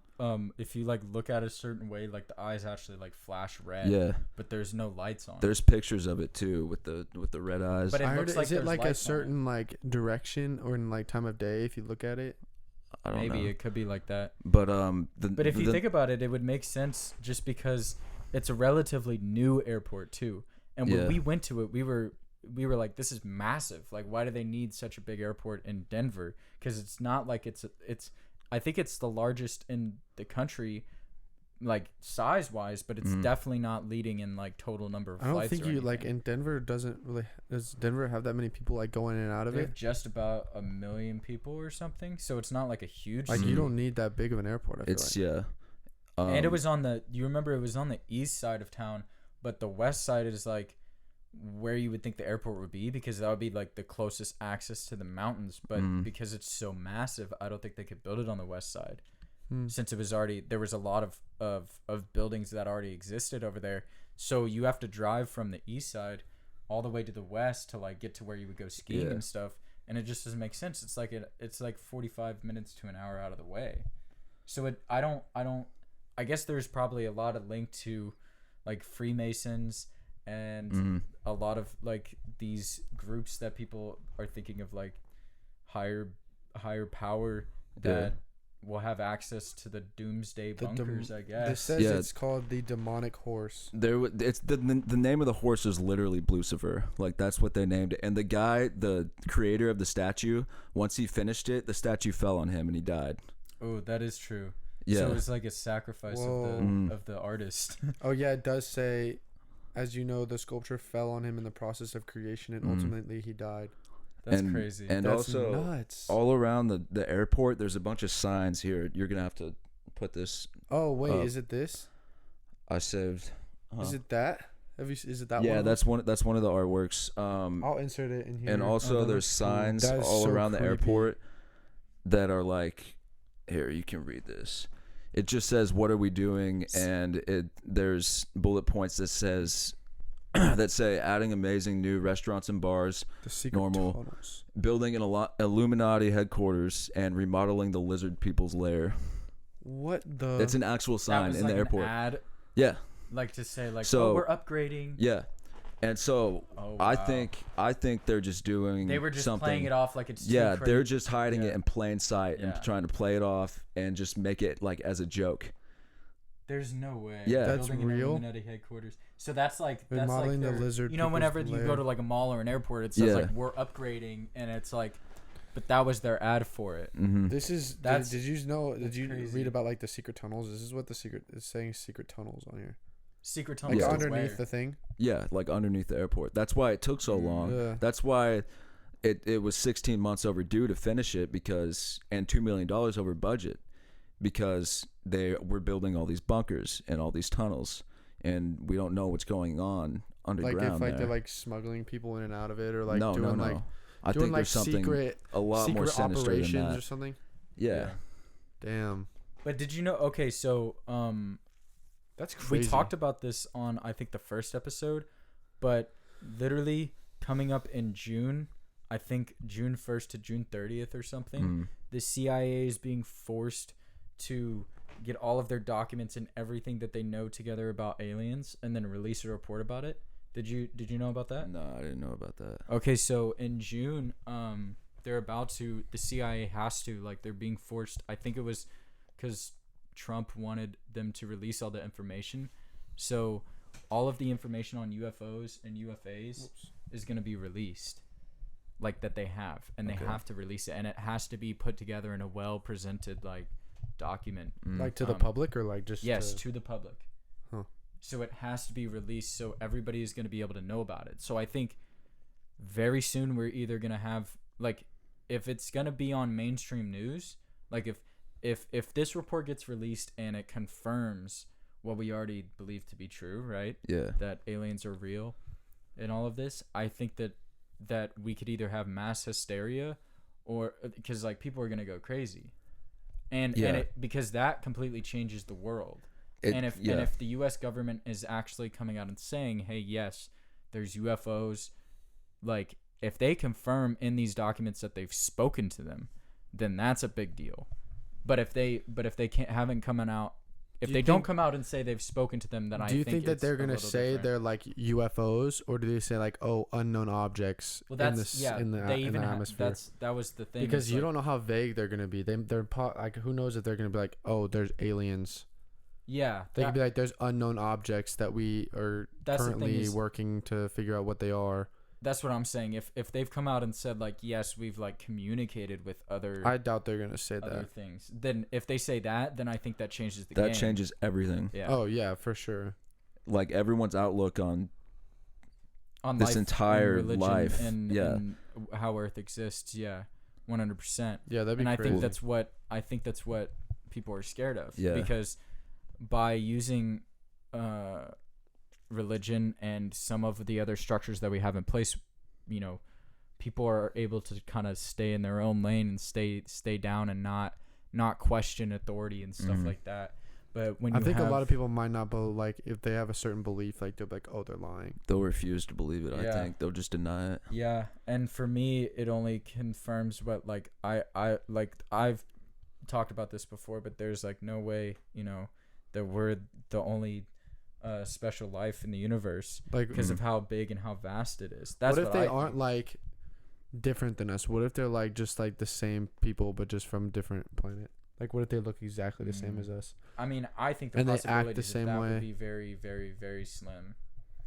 if you like look at it a certain way, like the eyes actually like flash red. Yeah. But there's no lights on. There's pictures of it too with the red eyes. But it looks like is it like a certain like direction or in like time of day if you look at it? I don't know. Maybe it could be like that. But but if you think about it, it would make sense just because it's a relatively new airport too. And when we went to it, we were like, this is massive. Like, why do they need such a big airport in Denver? Because it's not like it's I think it's the largest in the country, like size wise, but it's definitely not leading in like total number of flights. I don't think like in Denver does Denver have that many people like going in and out of it? Just about 1 million people or something. So it's not like a huge like you don't need that big of an airport. I feel like. And it was on you remember it was on the east side of town, but the west side is like where you would think the airport would be because that would be like the closest access to the mountains. But because it's so massive, I don't think they could build it on the west side. Since it was there was a lot of buildings that already existed over there. So you have to drive from the east side all the way to the west to like get to where you would go skiing and stuff. And it just doesn't make sense. It's like 45 minutes to an hour out of the way. So I guess there's probably a lot of link to like Freemasons and a lot of like these groups that people are thinking of like higher power that will have access to the doomsday bunkers, I guess. This says it's called the demonic horse. It's the name of the horse is literally Blucifer. Like that's what they named it. And the guy, the creator of the statue, once he finished it, the statue fell on him and he died. Oh, that is true. Yeah. So it's like a sacrifice of the artist. Oh yeah, it does say, as you know, the sculpture fell on him in the process of creation, and ultimately he died. That's crazy. And that's also, nuts. all around the airport, there's a bunch of signs here. You're gonna have to put this. Oh wait, is it this? I saved. Is it that? Is it that? Yeah, one that's one of the artworks. I'll insert it in here. And also, there's signs all around the airport that are like, here, you can read this. It just says, "What are we doing?" And there's bullet points that says. That say adding amazing new restaurants and bars, the secret tunnels. Building an Illuminati headquarters, and remodeling the lizard people's lair. What the? It's an actual sign in the airport. An ad, yeah, like to say like, so, we're upgrading. Yeah, and so I think they're just doing. They were just something. Playing it off like it's. Yeah, they're just hiding it in plain sight and Yeah. trying to play it off and just make it like as a joke. There's no way. Yeah, that's building real. An Illuminati headquarters. So that's like remodeling the lizard. You know, whenever you go to like a mall or an airport, it says like we're upgrading, and it's like, but that was their ad for it. Mm-hmm. This is. Did you know? Did you read about like the secret tunnels? This is what the secret is saying. Secret tunnels on here. Secret tunnels. Like underneath the thing. Yeah, like underneath the airport. That's why it took so long. Yeah. That's why it was 16 months overdue to finish it and $2 million over budget because they were building all these bunkers and all these tunnels. And we don't know what's going on underground. Like if they're like smoggling people in and out of it, or like doing like I think there's something a lot more sinister operations than that. or something. Yeah. Damn. But did you know? Okay, so that's crazy. We talked about this on I think the first episode, but literally coming up in June, I think June 1st to June 30th or something, the CIA is being forced to get all of their documents and everything that they know together about aliens and then release a report about it. Did you know about that? No, I didn't know about that. Okay, so in June, the CIA has to, like, they're being forced. I think it was because Trump wanted them to release all the information. So all of the information on UFOs and UFAs is going to be released, like that they have, and they have to release it, and it has to be put together in a well-presented, like, document. Like to the public or like just to the public. So it has to be released so everybody is going to be able to know about it. So I think very soon we're either going to have, like, if it's going to be on mainstream news, like if this report gets released and it confirms what we already believe to be true, right? Yeah. That aliens are real and all of this, I think that we could either have mass hysteria or because like people are going to go crazy. And because that completely changes the world. And if the U.S. government is actually coming out and saying, hey, yes, there's UFOs, like if they confirm in these documents that they've spoken to them, then that's a big deal. But if they haven't come out, if they don't come out and say they've spoken to them, then I think. Do you think that they're gonna say they're like UFOs, or do they say like unknown objects in the atmosphere? That was the thing. Because you don't know how vague they're gonna be. They're like, who knows if they're gonna be like, oh, there's aliens. Yeah, they could be like, there's unknown objects that we are currently working to figure out what they are. That's what I'm saying. If they've come out and said like, yes, we've like communicated with other. I doubt they're gonna say other that. Things. Then if they say that, then I think that changes the game. That changes everything. Yeah. Oh yeah, for sure. Like everyone's outlook on this life entire and life, and how Earth exists. Yeah, 100%. Yeah, that'd be and crazy. I think that's what people are scared of. Yeah. Because by using religion and some of the other structures that we have in place, you know, people are able to kind of stay in their own lane and stay down and not question authority and stuff like that. But when I think a lot of people might not, but like if they have a certain belief, like they'll be like, oh, they're lying. They'll refuse to believe it. I think they'll just deny it. Yeah, and for me, it only confirms what like I've talked about this before, but there's like no way, you know, that we're the only special life in the universe, like because of how big and how vast it is. That's what if they aren't like different than us? What if they're like just like the same people but just from different planet? Like, what if they look exactly the same as us? I mean, I think the And they act possibilities the of same that way. would be very, very, very slim.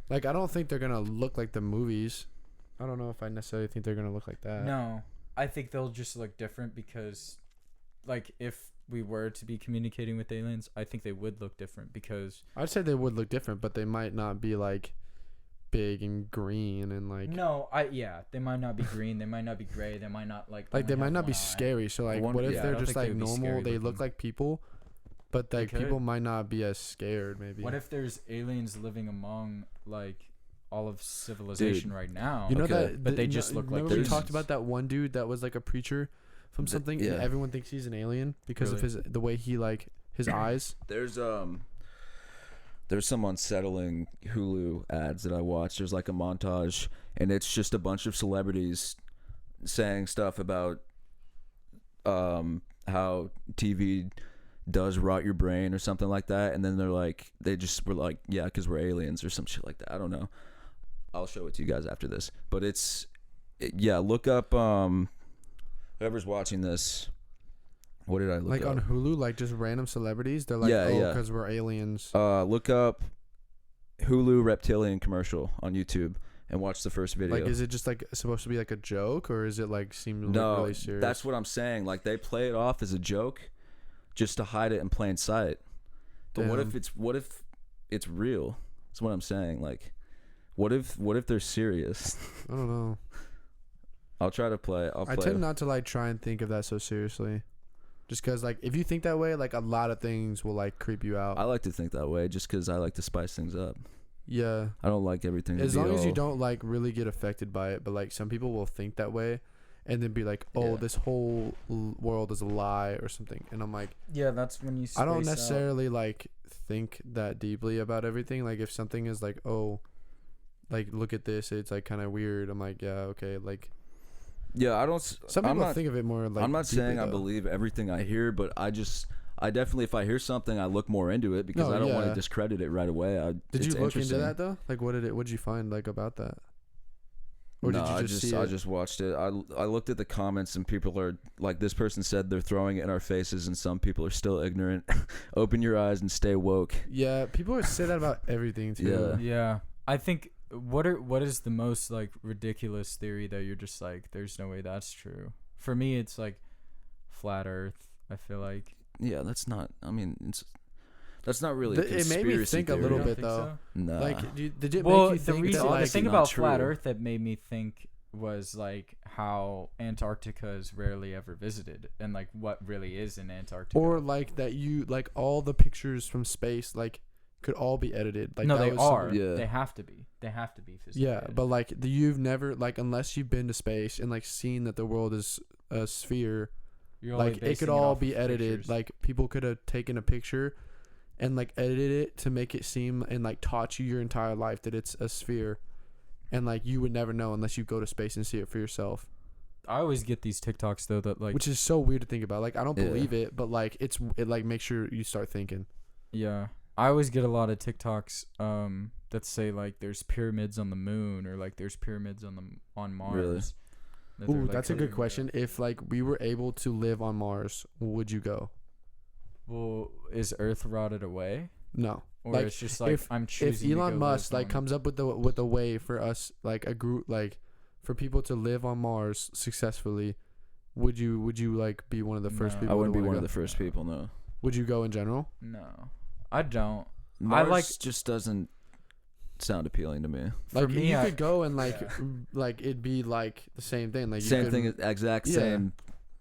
Like, I don't think they're gonna look like the movies. I don't know if I necessarily think they're gonna look like that. No, I think they'll just look different because, like, if we were to be communicating with aliens, I think they would look different because. I'd say they would look different, but they might not be like big and green and like. No, they might not be green. They might not be gray. They might not like. Like, they only might have not be one eye. scary. So like, what if I they're don't just think they like would be normal? scary They look looking. like people, but like They people could. might not be as scared. Maybe. What if there's aliens living among like all of civilization right now? You know Okay. that? But they just look like Remember we humans. talked about that one dude that was like a preacher from something, and yeah. everyone thinks he's an alien because of Really? the way he like his eyes. There's some unsettling Hulu ads that I watched. There's like a montage, and it's just a bunch of celebrities saying stuff about how TV does rot your brain or something like that, and then they just were like, yeah, because we're aliens or some shit like that. I don't know. I'll show it to you guys after this, but look up whoever's watching this. What did I look Like up? on Hulu, like just random celebrities. They're like, Yeah, yeah. because we're aliens. Look up Hulu reptilian commercial on YouTube and watch the first video. Like, is it just like supposed to be like a joke, or is it like seem No, really serious? that's what I'm saying. Like, they play it off as a joke just to hide it in plain sight. But what Damn. if it's real? That's what I'm saying. Like, what if they're serious? I don't know. I'll try to play. I tend not to like try and think of that so seriously, just because like if you think that way, like a lot of things will like creep you out. I like to think that way just because I like to spice things up. Yeah. I don't like everything. As to be long as you all- don't like really get affected by it, but like some people will think that way, and then be like, "Oh, Yeah. this whole world is a lie" or something. And I'm like, Yeah, that's when you. I don't space out. necessarily like think that deeply about everything. Like if something is like, "Oh, like look at this," it's like kind of weird. I'm like, yeah, okay. Like Yeah, I don't. some I'm people not, think of it more like. I'm not deeply, saying I though. believe everything I hear, but I definitely, if I hear something, I look more into it because No, I don't want yeah. to discredit it right away. Did you it's look into interesting. that though? Like, what did you find like about that? Or No, did you just see I it? just watched it. I looked at the comments and people are like, this person said they're throwing it in our faces, and some people are still ignorant. Open your eyes and stay woke. Yeah, people say that about everything too. Yeah, I think what is the most like ridiculous theory that you're just like, there's no way that's true. For me, it's like flat Earth. I feel like. Yeah, that's not. I mean, that's not really. It made me think a You little don't bit think though. so? Nah. Like, did it Well, make you the think reason, that, the like, thing not about flat true. Earth that made me think was like how Antarctica is rarely ever visited, and like what really is in Antarctica. or like that you like all the pictures from space like could all be edited. Like no, that they was are. something- Yeah. They have to be. They have to be physically. Yeah, edited. but like you've never like unless you've been to space and like seen that the world is a sphere. You're only Like it basing could all off be of edited. pictures. Like people could have taken a picture and like edited it to make it seem and like taught you your entire life that it's a sphere, and like you would never know unless you go to space and see it for yourself. I always get these TikToks though that like Which is so weird to think about. Like I don't Yeah. believe it, but like it like makes sure you start thinking. yeah. I always get a lot of TikToks that say like there's pyramids on the moon or like there's pyramids on Mars. Really? that they're, Ooh, like, that's a good covering up. question. If like we were able to live on Mars, would you go? Well, is Earth rotted away, No. or Like, it's just like if- I'm If choosing? to Elon go Musk live like on- comes up with a way for us like a group like for people to live on Mars successfully, would you like be one of the first No. people? I wouldn't to be wanna one of go? the first people. No. Would you go in general? No, I don't. Mars like- just doesn't sound appealing to me. For Like me, you I- could go and like like it'd be like the same thing. Like you Same could- thing, exact Yeah. same.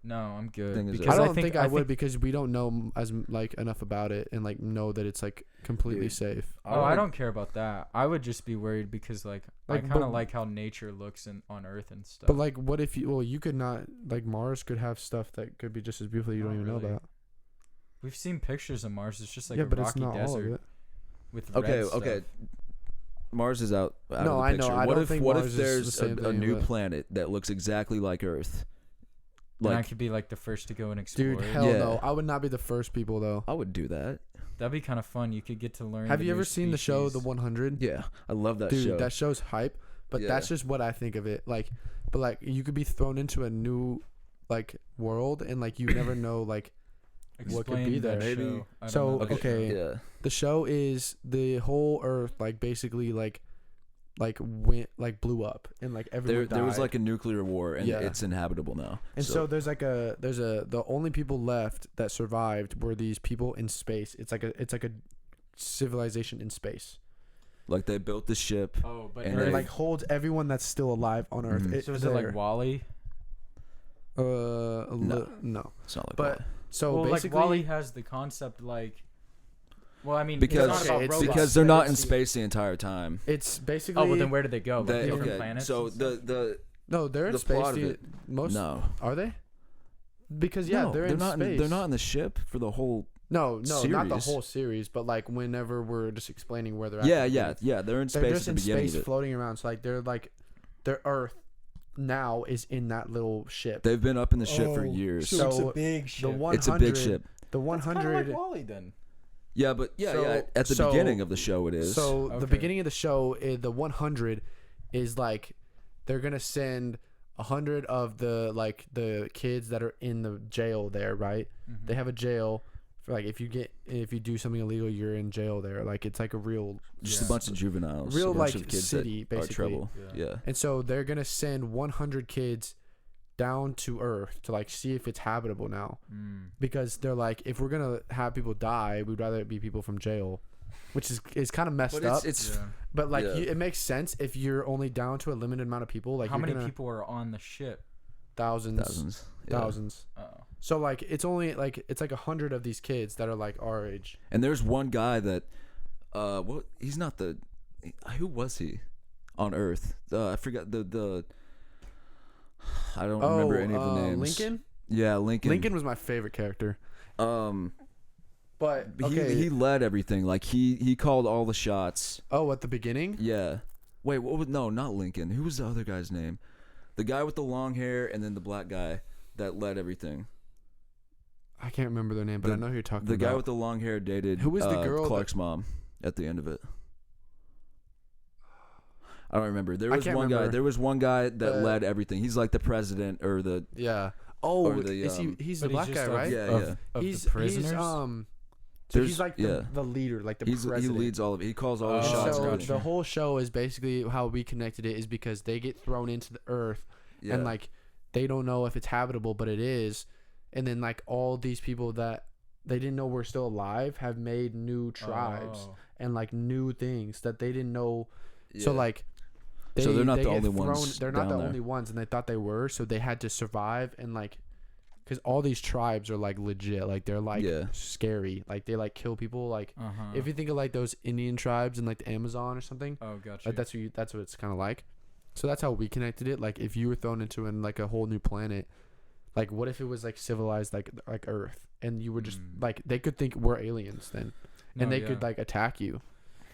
No, I'm good. Thing is Because I don't think I would because we don't know as like enough about it and like know that it's like completely Dude. safe. Oh, I don't care about that. I would just be worried because like I Like, kind but- of like how nature looks on Earth and stuff. But like, what if you could not like Mars could have stuff that could be just as beautiful you don't Not even know really. about. We've seen pictures of Mars. It's just like yeah, a but rocky it's not all of desert it. with Okay, red okay. stuff. Mars is out No, of the I know. picture. I What don't if think what Mars if is the there's same a thing, new but- planet that looks exactly like Earth? And I Like, could be like the first to go and explore. Dude, it. hell Yeah. no. I would not be the first people though. I would do that. That'd be kind of fun. You could get to learn. Have the you new ever seen the show The species. 100? Yeah, I love that Dude, show. that show's hype, but Yeah. that's just what I think of it. Like, but like you could be thrown into a new like world and like you never know like what could be there. Maybe. So okay, Yeah. the show is the whole Earth like basically like went like blew up and like everyone There was died. like a nuclear war and it's inhabitable now. And so there's the only people left that survived were these people in space. It's like a civilization in space. like they built the ship. Oh, but and And it they- like holds everyone that's still alive on Earth. Mhm. so is it like WALL-E? No. It's not like But that. so Well, basically, like WALL-E has the concept like. Well, I mean, because it's not about robots. because they're not in space the entire time. it's basically. Oh, well, then where did they go? Like They, different okay, planets. so and stuff? the no, they're in the space. plot of it- Most no, are they? Because yeah, no, they're in not. space. They're not in the ship for the whole. No, not the series. whole series, but like whenever we're just explaining where they're at. Yeah, the yeah, beginning. yeah. They're in They're space just at in the beginning space of it. floating around. So like their Earth now is in that little ship. They've been up in the ship for years. so it's a big ship. The 100, It's a big ship. The 100. like WALL-E then. Yeah, but yeah. At the So- beginning of the show, it is. So the Okay. beginning of the show, the 100 is like they're gonna send 100 of the kids that are in the jail there, right? Mm-hmm. They have a jail for like if you do something illegal, you're in jail there. Like it's like a real just a bunch of juveniles, real, a bunch like, of kids city, that are basically. trouble. Yeah. Yeah. And so they're gonna send 100 kids down to Earth to like see if it's habitable now, because they're like, if we're gonna have people die, we'd rather it be people from jail, which is kind of messed But up. it's But like, yeah. it makes sense if you're only down to a limited amount of people. Like, How you're many gonna- people are on the ship? thousands. Yeah. Thousands. Oh. So like, it's only like 100 of these kids that are like our age. And there's one guy that, he's not the, who was he, on Earth? I forgot the. I don't remember any of the names. Lincoln. Yeah, Lincoln. Lincoln was my favorite character. But okay. he led everything. Like he called all the shots. at the beginning. Yeah. Wait, what was no, not Lincoln. Who was the other guy's name? The guy with the long hair and then the black guy that led everything. I can't remember their name, but I know who you're talking The about. guy with the long hair dated Who was the girl Clark's mom at the end of it. I don't remember. There I was can't one guy. remember. There was one guy that led everything. He's like the president or the Yeah. Oh, Or the, is he? He's the But black he's guy, just right? yeah, Of, yeah. of He's the prisoners. So There's- he's like the leader, like the he president. leads all of it. He calls all the Oh, And shots. so and gotcha. everything. the whole show is basically how we connected it is because they get thrown into the Earth Yeah. and like they don't know if it's habitable, but it is. And then like all these people that they didn't know were still alive have made new tribes Oh. and like new things that they didn't know. So Yeah. like. So they're not they the get only ones They're not down the there. only ones, and they thought they were. So they had to survive and like, because all these tribes are like legit, like they're like Yeah. scary, like they like kill people. Like Uh-huh. if you think of like those Indian tribes in like the Amazon or something, Oh, gotcha. like that's what it's kind of like. So that's how we connected it. Like if you were thrown into like a whole new planet, like what if it was like civilized like Earth, and you were just like they could think we're aliens then, and they could like attack you.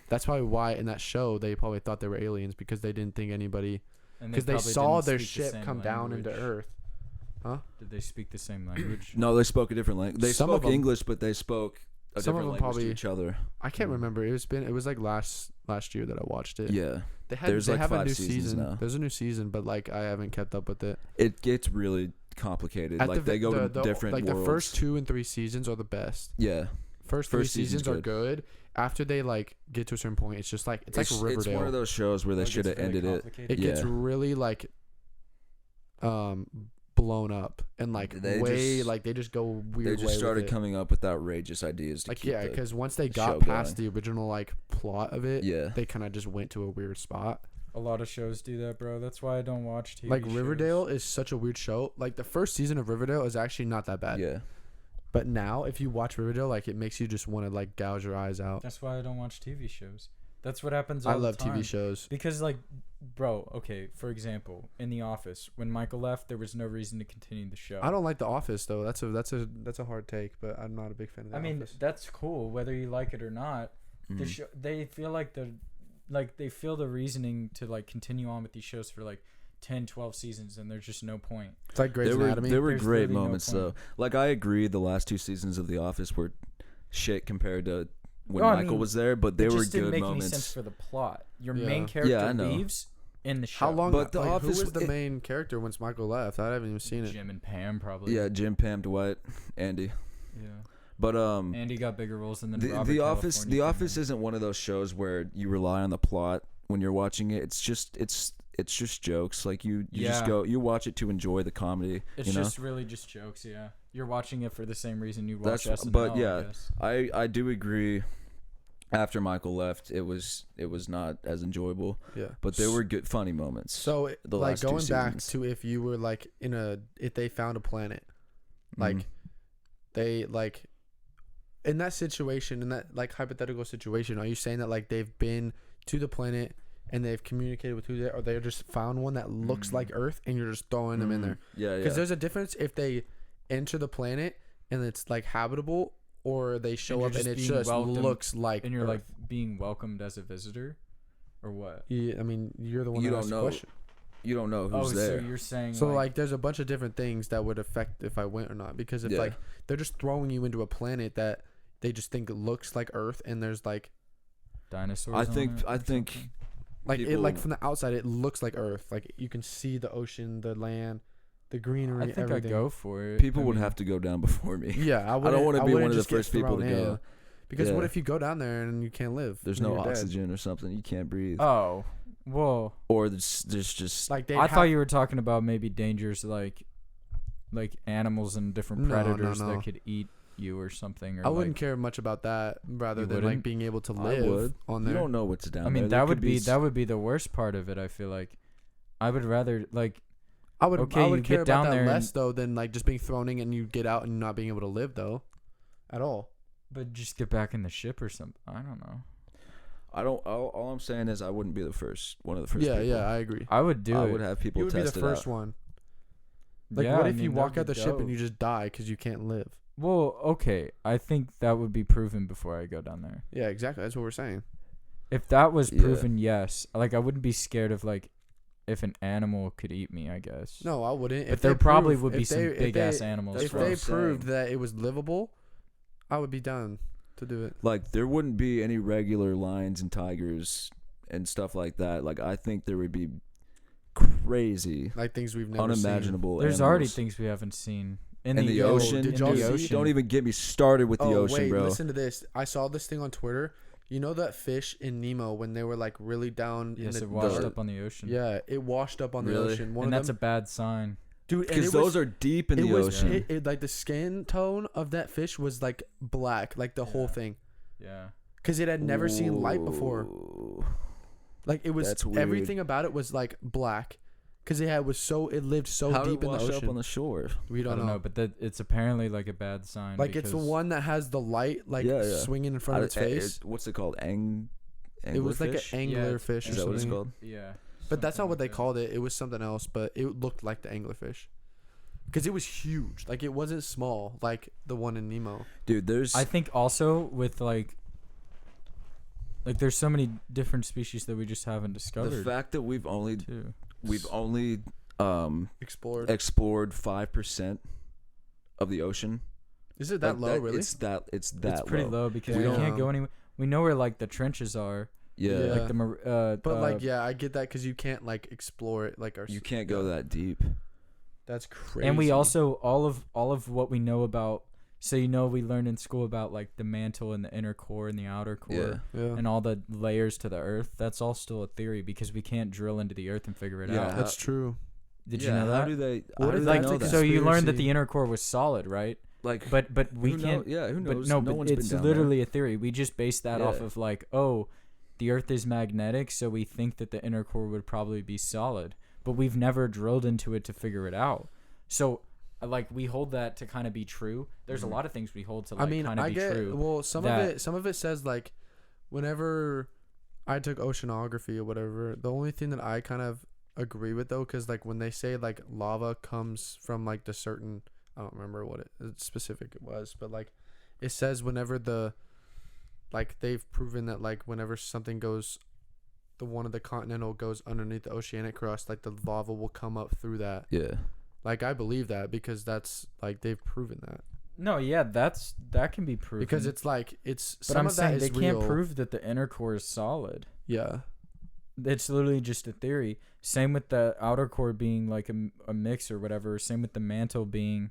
That's probably why in that show they probably thought they were aliens because they didn't think anybody, because they probably saw didn't their speak the ship same come down into language. Earth. Huh? Did they speak the same language? No, they spoke a different language. They Some of spoke them- English, but they spoke a some of different them language probably- to each other. I can't remember. It was like last year that I watched it. Yeah. They There's like have a 5 new seasons season. now. There's a new season, but like I haven't kept up with it. It gets really complicated. Like they go to different like worlds. the first 2 and 3 seasons are the best. Yeah. First 3 First season's seasons are good. After they like get to a certain point, it's just like it's like Riverdale. It's one of those shows where they should have ended it. It gets Yeah. really like blown up and like they just go weird. They just way started with it. coming up with outrageous ideas to like keep because once they show got past going. the original like plot of it, Yeah. they kind of just went to a weird spot. A lot of shows do that, bro. That's why I don't watch TV Like shows. Riverdale is such a weird show. Like the first season of Riverdale is actually not that bad. Yeah. But now if you watch Riverdale, like it makes you just want to like gouge your eyes out. That's why I don't watch TV shows. That's what happens all I love the time. TV shows. Because, like, bro, okay, for example, in The Office, when Michael left, there was no reason to continue the show. I don't like The Office though. That's a hard take, but I'm not a big fan of The I mean, Office. that's cool, whether you like it or not. The show, they feel like they feel the reasoning to like continue on with these shows for like 10, 12 seasons, and there's just no point. It's like Grey's Anatomy. There were There's great literally no moments point. though. Like I agree, the last 2 seasons of The Office were shit compared to when No, I Michael mean, was there, but they It were just didn't good make any sense moments. for the plot. Your Yeah. main Yeah, character I know. leaves in the show. How long? But The like, Office- who was the it- main character once Michael left? I haven't even seen it. Jim and Pam, probably. Yeah, Jim, Pam, Dwight, Andy. Yeah. But Andy got bigger roles than the Office isn't one of those shows where you rely on the plot when you're watching it. It's just jokes. Like you just go, you watch it to enjoy the comedy. It's just really just jokes. Yeah, you're watching it for the same reason you watch SNL. But yeah, I do agree. After Michael left, it was not as enjoyable. Yeah, but there were good funny moments. So like going back to if you were like if they found a planet, like they like in that situation, in that like hypothetical situation, are you saying that like they've been to the planet and they've communicated with who they are, or they just found one that looks like Earth and you're just throwing them in there? Yeah, because there's a difference if they enter the planet and it's like habitable, or they show up and it just looks like and you're Earth. like being welcomed as a visitor, or what? Yeah, I mean, you're the one that asked the question. You don't know who's there. So you're saying like there's a bunch of different things that would affect if I went or not, because if like they're just throwing you into a planet that they just think looks like Earth and there's like dinosaurs. I think like it like from the outside it looks like Earth. Like you can see the ocean, the land, the greenery. I think everything. I'd go for it. People would have to go down before me. Yeah, I don't want to be one of the first people to go. Because what if you go down there and you can't live? There's no oxygen or something. You can't breathe. Oh, whoa. Or there's just like I thought you were talking about maybe dangers like animals and different predators that could eat you or something. Or I wouldn't care much about that rather than like being able to live on there. You don't know what's down there. I mean, that would be the worst part of it. I feel like I would rather like. I would care down about that there less though than like just being thrown in and you get out and not being able to live though, at all. But just get back in the ship or something. I don't know. All I'm saying is I wouldn't be one of the first. Yeah, people. yeah, I agree. I would do it. I would have people test it out. You would be the first one. Like, what if you walk out the ship and you just die because you can't live? Well, okay. I think that would be proven before I go down there. Yeah, exactly. That's what we're saying. If that was proven, yes. Like, I wouldn't be scared of like if an animal could eat me, I guess. No, I wouldn't. But there probably would be some big-ass animals. If they proved that it was livable, I would be down to do it. Like, there wouldn't be any regular lions and tigers and stuff like that. Like, I think there would be crazy, like things we've never unimaginable seen. There's already things we haven't seen. In the ocean. Did y'all see? Don't even get me started with the ocean, bro. Listen to this. I saw this thing on Twitter. You know that fish in Nemo when they were like really down in the it washed up on the ocean. Yeah, it washed up on the ocean. And that's a bad sign. Dude, because those are deep in the ocean. Like the skin tone of that fish was like black, like the whole thing. Yeah. Because it had never seen light before. Like it was everything about it was like black. Because it lived so deep in the ocean. Up on the shore? We don't know. But it's apparently like a bad sign. Like it's the one that has the light swinging in front of its face. What's it called? It was like an anglerfish or something. Is that what it's called? Yeah. But that's not what they called it. It was something else, but it looked like the anglerfish. Because it was huge. Like it wasn't small like the one in Nemo. Dude, I think also with like there's so many different species that we just haven't discovered. The fact that we've only explored 5% of the ocean. Is it that low? Really? It's pretty low because we can't go anywhere. We know where like the trenches are. Yeah. Like but I get that because you can't like explore it like you can't go that deep. That's crazy. And we also all of what we know about. So we learned in school about like the mantle and the inner core and the outer core and all the layers to the earth. That's all still a theory because we can't drill into the earth and figure it out. Yeah, that's true. Did you know that? How do they know that? So you learned that the inner core was solid, right? Like, but we can't. Who knows? But no, but it's literally a theory. We just base that off of like, the earth is magnetic, so we think that the inner core would probably be solid, but we've never drilled into it to figure it out. So. Like we hold that to kind of be true. There's a lot of things we hold to kind of be true. Well, some of it says like, whenever I took oceanography or whatever, the only thing that I kind of agree with though, because like when they say like lava comes from like the certain, I don't remember what it specific it was, but like it says whenever they've proven that like whenever something goes, one of the continental goes underneath the oceanic crust, like the lava will come up through that. Yeah. Like I believe that because that's like they've proven that. No, yeah, that can be proven because it's like it's. But I'm saying they can't prove that the inner core is solid. Yeah, it's literally just a theory. Same with the outer core being like a mix or whatever. Same with the mantle being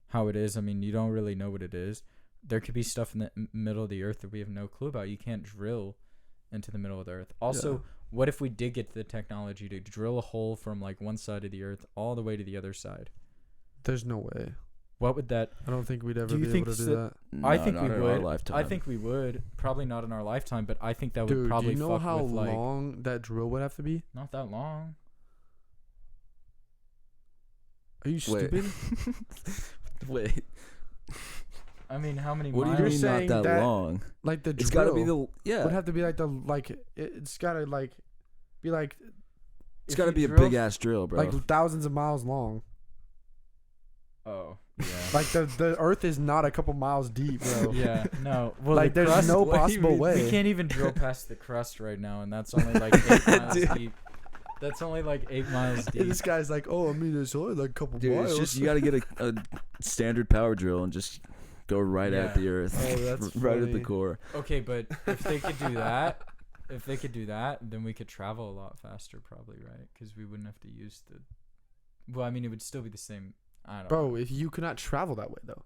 how it is. I mean, you don't really know what it is. there could be stuff in the middle of the earth that we have no clue about. You can't drill into the middle of the earth. Also, what if we did get the technology to drill a hole from like one side of the earth all the way to the other side? There's no way. What would that? I don't think we'd ever be able to do that. No, I think not we in would. our lifetime. I think we would. Probably not in our lifetime, but I think that would Dude, probably do you know fuck how with like long that drill would have to be? not that long. Are you stupid? Wait. I mean, how many What do miles? you You're mean not saying that, that- long? Like the drill. It's got to be the Would have to be it's gotta be like It's If got to you be a drill- big ass drill, bro. like thousands of miles long. Oh, yeah. Like the Earth is not a couple miles deep, bro. Yeah, no. Well, Like the there's crust, no what do you possible mean? way. we can't even drill past the crust right now, and that's only like 8 miles Dude. deep. That's only like 8 miles deep. This guy's like, oh, I mean, it's only like a couple Dude, miles. it's just you got to get a standard power drill and just go right Yeah. at the earth, Oh, that's right at the funny. core. Okay, but if they could do that, then we could travel a lot faster, probably, right? Because we wouldn't have to use the. Well, I mean, it would still be the same. I don't Bro, know. if you could not travel that way though,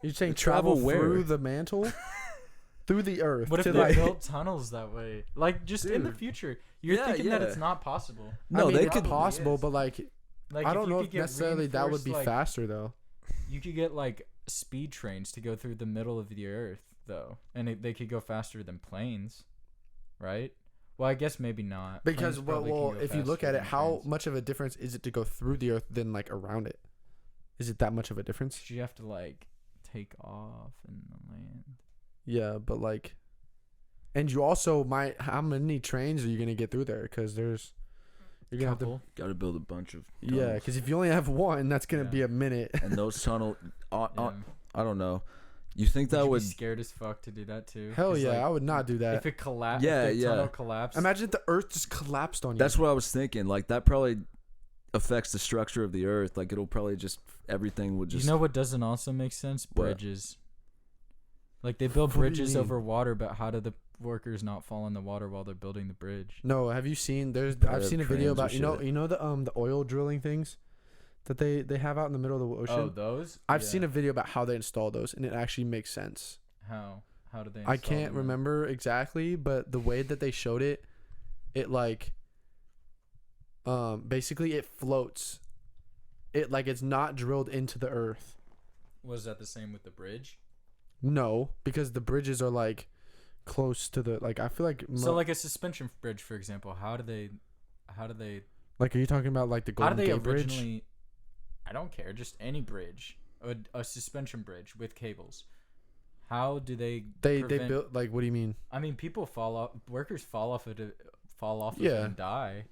you're saying Travel travel where? through the mantle, through the Earth. What if to they like, built tunnels that way? Like, just in the Dude. future, you're Yeah, thinking that yeah. it's not possible. No, I mean, they it's could. possible, is. but like Like, I if don't you know could if get necessarily that would be reinforced, like, faster though. You could get like speed trains to go through the middle of the earth, though, and they could go faster than planes, right? Well, I guess maybe not. Because Planes probably can well, go if you look faster at it, than how trains. much of a difference is it to go through the Earth than like around it? Is it that much of a difference? You have to like take off and land. Yeah, but like, and you also might. How many trains are you gonna get through there? Because you're gonna have to. Couple. Got to build a bunch of. Yeah, tunnels. because if you only have one, that's gonna Yeah. be a minute. And those tunnel, Yeah. I don't know. You think that you would? be scared as fuck to do that too? Hell 'Cause, yeah, like, I would not do that. If it collapsed, Yeah, if the yeah. tunnel collapsed. Imagine if the Earth just collapsed on you. That's what I was thinking. Like that probably affects the structure of the earth. Like it'll probably just everything would just. You know what doesn't also make sense? What? Bridges. Like they build What do you bridges mean? over water, but how do the workers not fall in the water while they're building the bridge? No, have you seen? I've seen a video about you know the oil drilling things that they have out in the middle of the ocean. Oh, those? I've Yeah. seen a video about how they install those, and it actually makes sense. How? How do they? I install can't them? remember exactly, but the way that they showed it, it like, basically it floats. It like it's not drilled into the earth. Was that the same with the bridge? No, because the bridges are like close to the like. I feel like So like a suspension bridge, for example, how do they? like are you talking about like the How Golden do they Gate Bridge? originally? I don't care. Just any bridge, a suspension bridge with cables. How do they? They prevent- built like what do you mean? I mean, people fall off. Workers fall off of it Yeah. and die.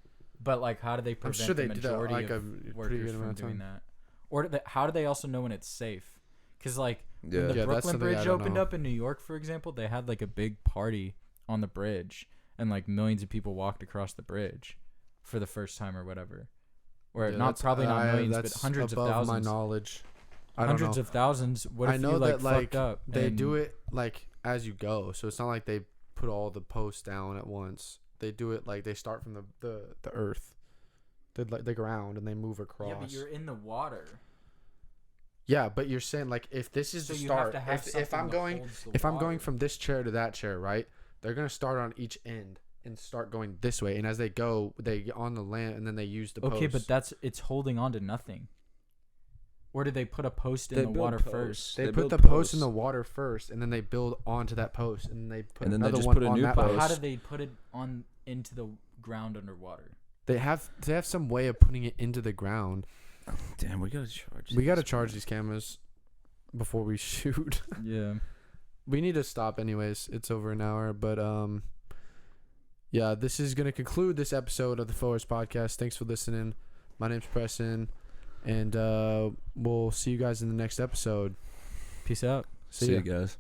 But like, how do they I'm prevent sure they the do that majority like a of pretty workers good from amount of doing time. that? Or how do they also know when it's safe? Because like Yeah. when the Yeah, that's Brooklyn something I Bridge don't opened know. up in New York, for example, they had like a big party on the bridge, and like millions of people walked across the bridge for the first time or whatever. Or Yeah, not that's- probably not millions, but that's hundreds of above thousands. my knowledge. I don't Hundreds know. of thousands. What if I know you like that like fucked up? they and- do it like as you go, so it's not like they put all the posts down at once. They do it like they start from the earth, the ground, and they move across. Yeah, but you're in the water. Yeah, but you're saying like if this is So the you start, have to have if something I'm that going holds the if I'm going water. from this chair to that chair, right? They're gonna start on each end and start going this way, and as they go, they get on the land, and then they use the Okay, posts. but it's holding on to nothing. Or did they put a post in They the build water posts. first? they put build the post in posts. the water first, and then they build onto that post, and they put And then they another just one put a on new that post. But how post. did they put it on into the ground underwater? They have some way of putting it into the ground. Damn, we gotta charge. We gotta these. charge these cameras before we shoot. Yeah. We need to stop anyways. It's over an hour, but yeah, this is gonna conclude this episode of the Foers Podcast. Thanks for listening. My name's Preston, and we'll see you guys in the next episode. Peace out. See ya. you guys.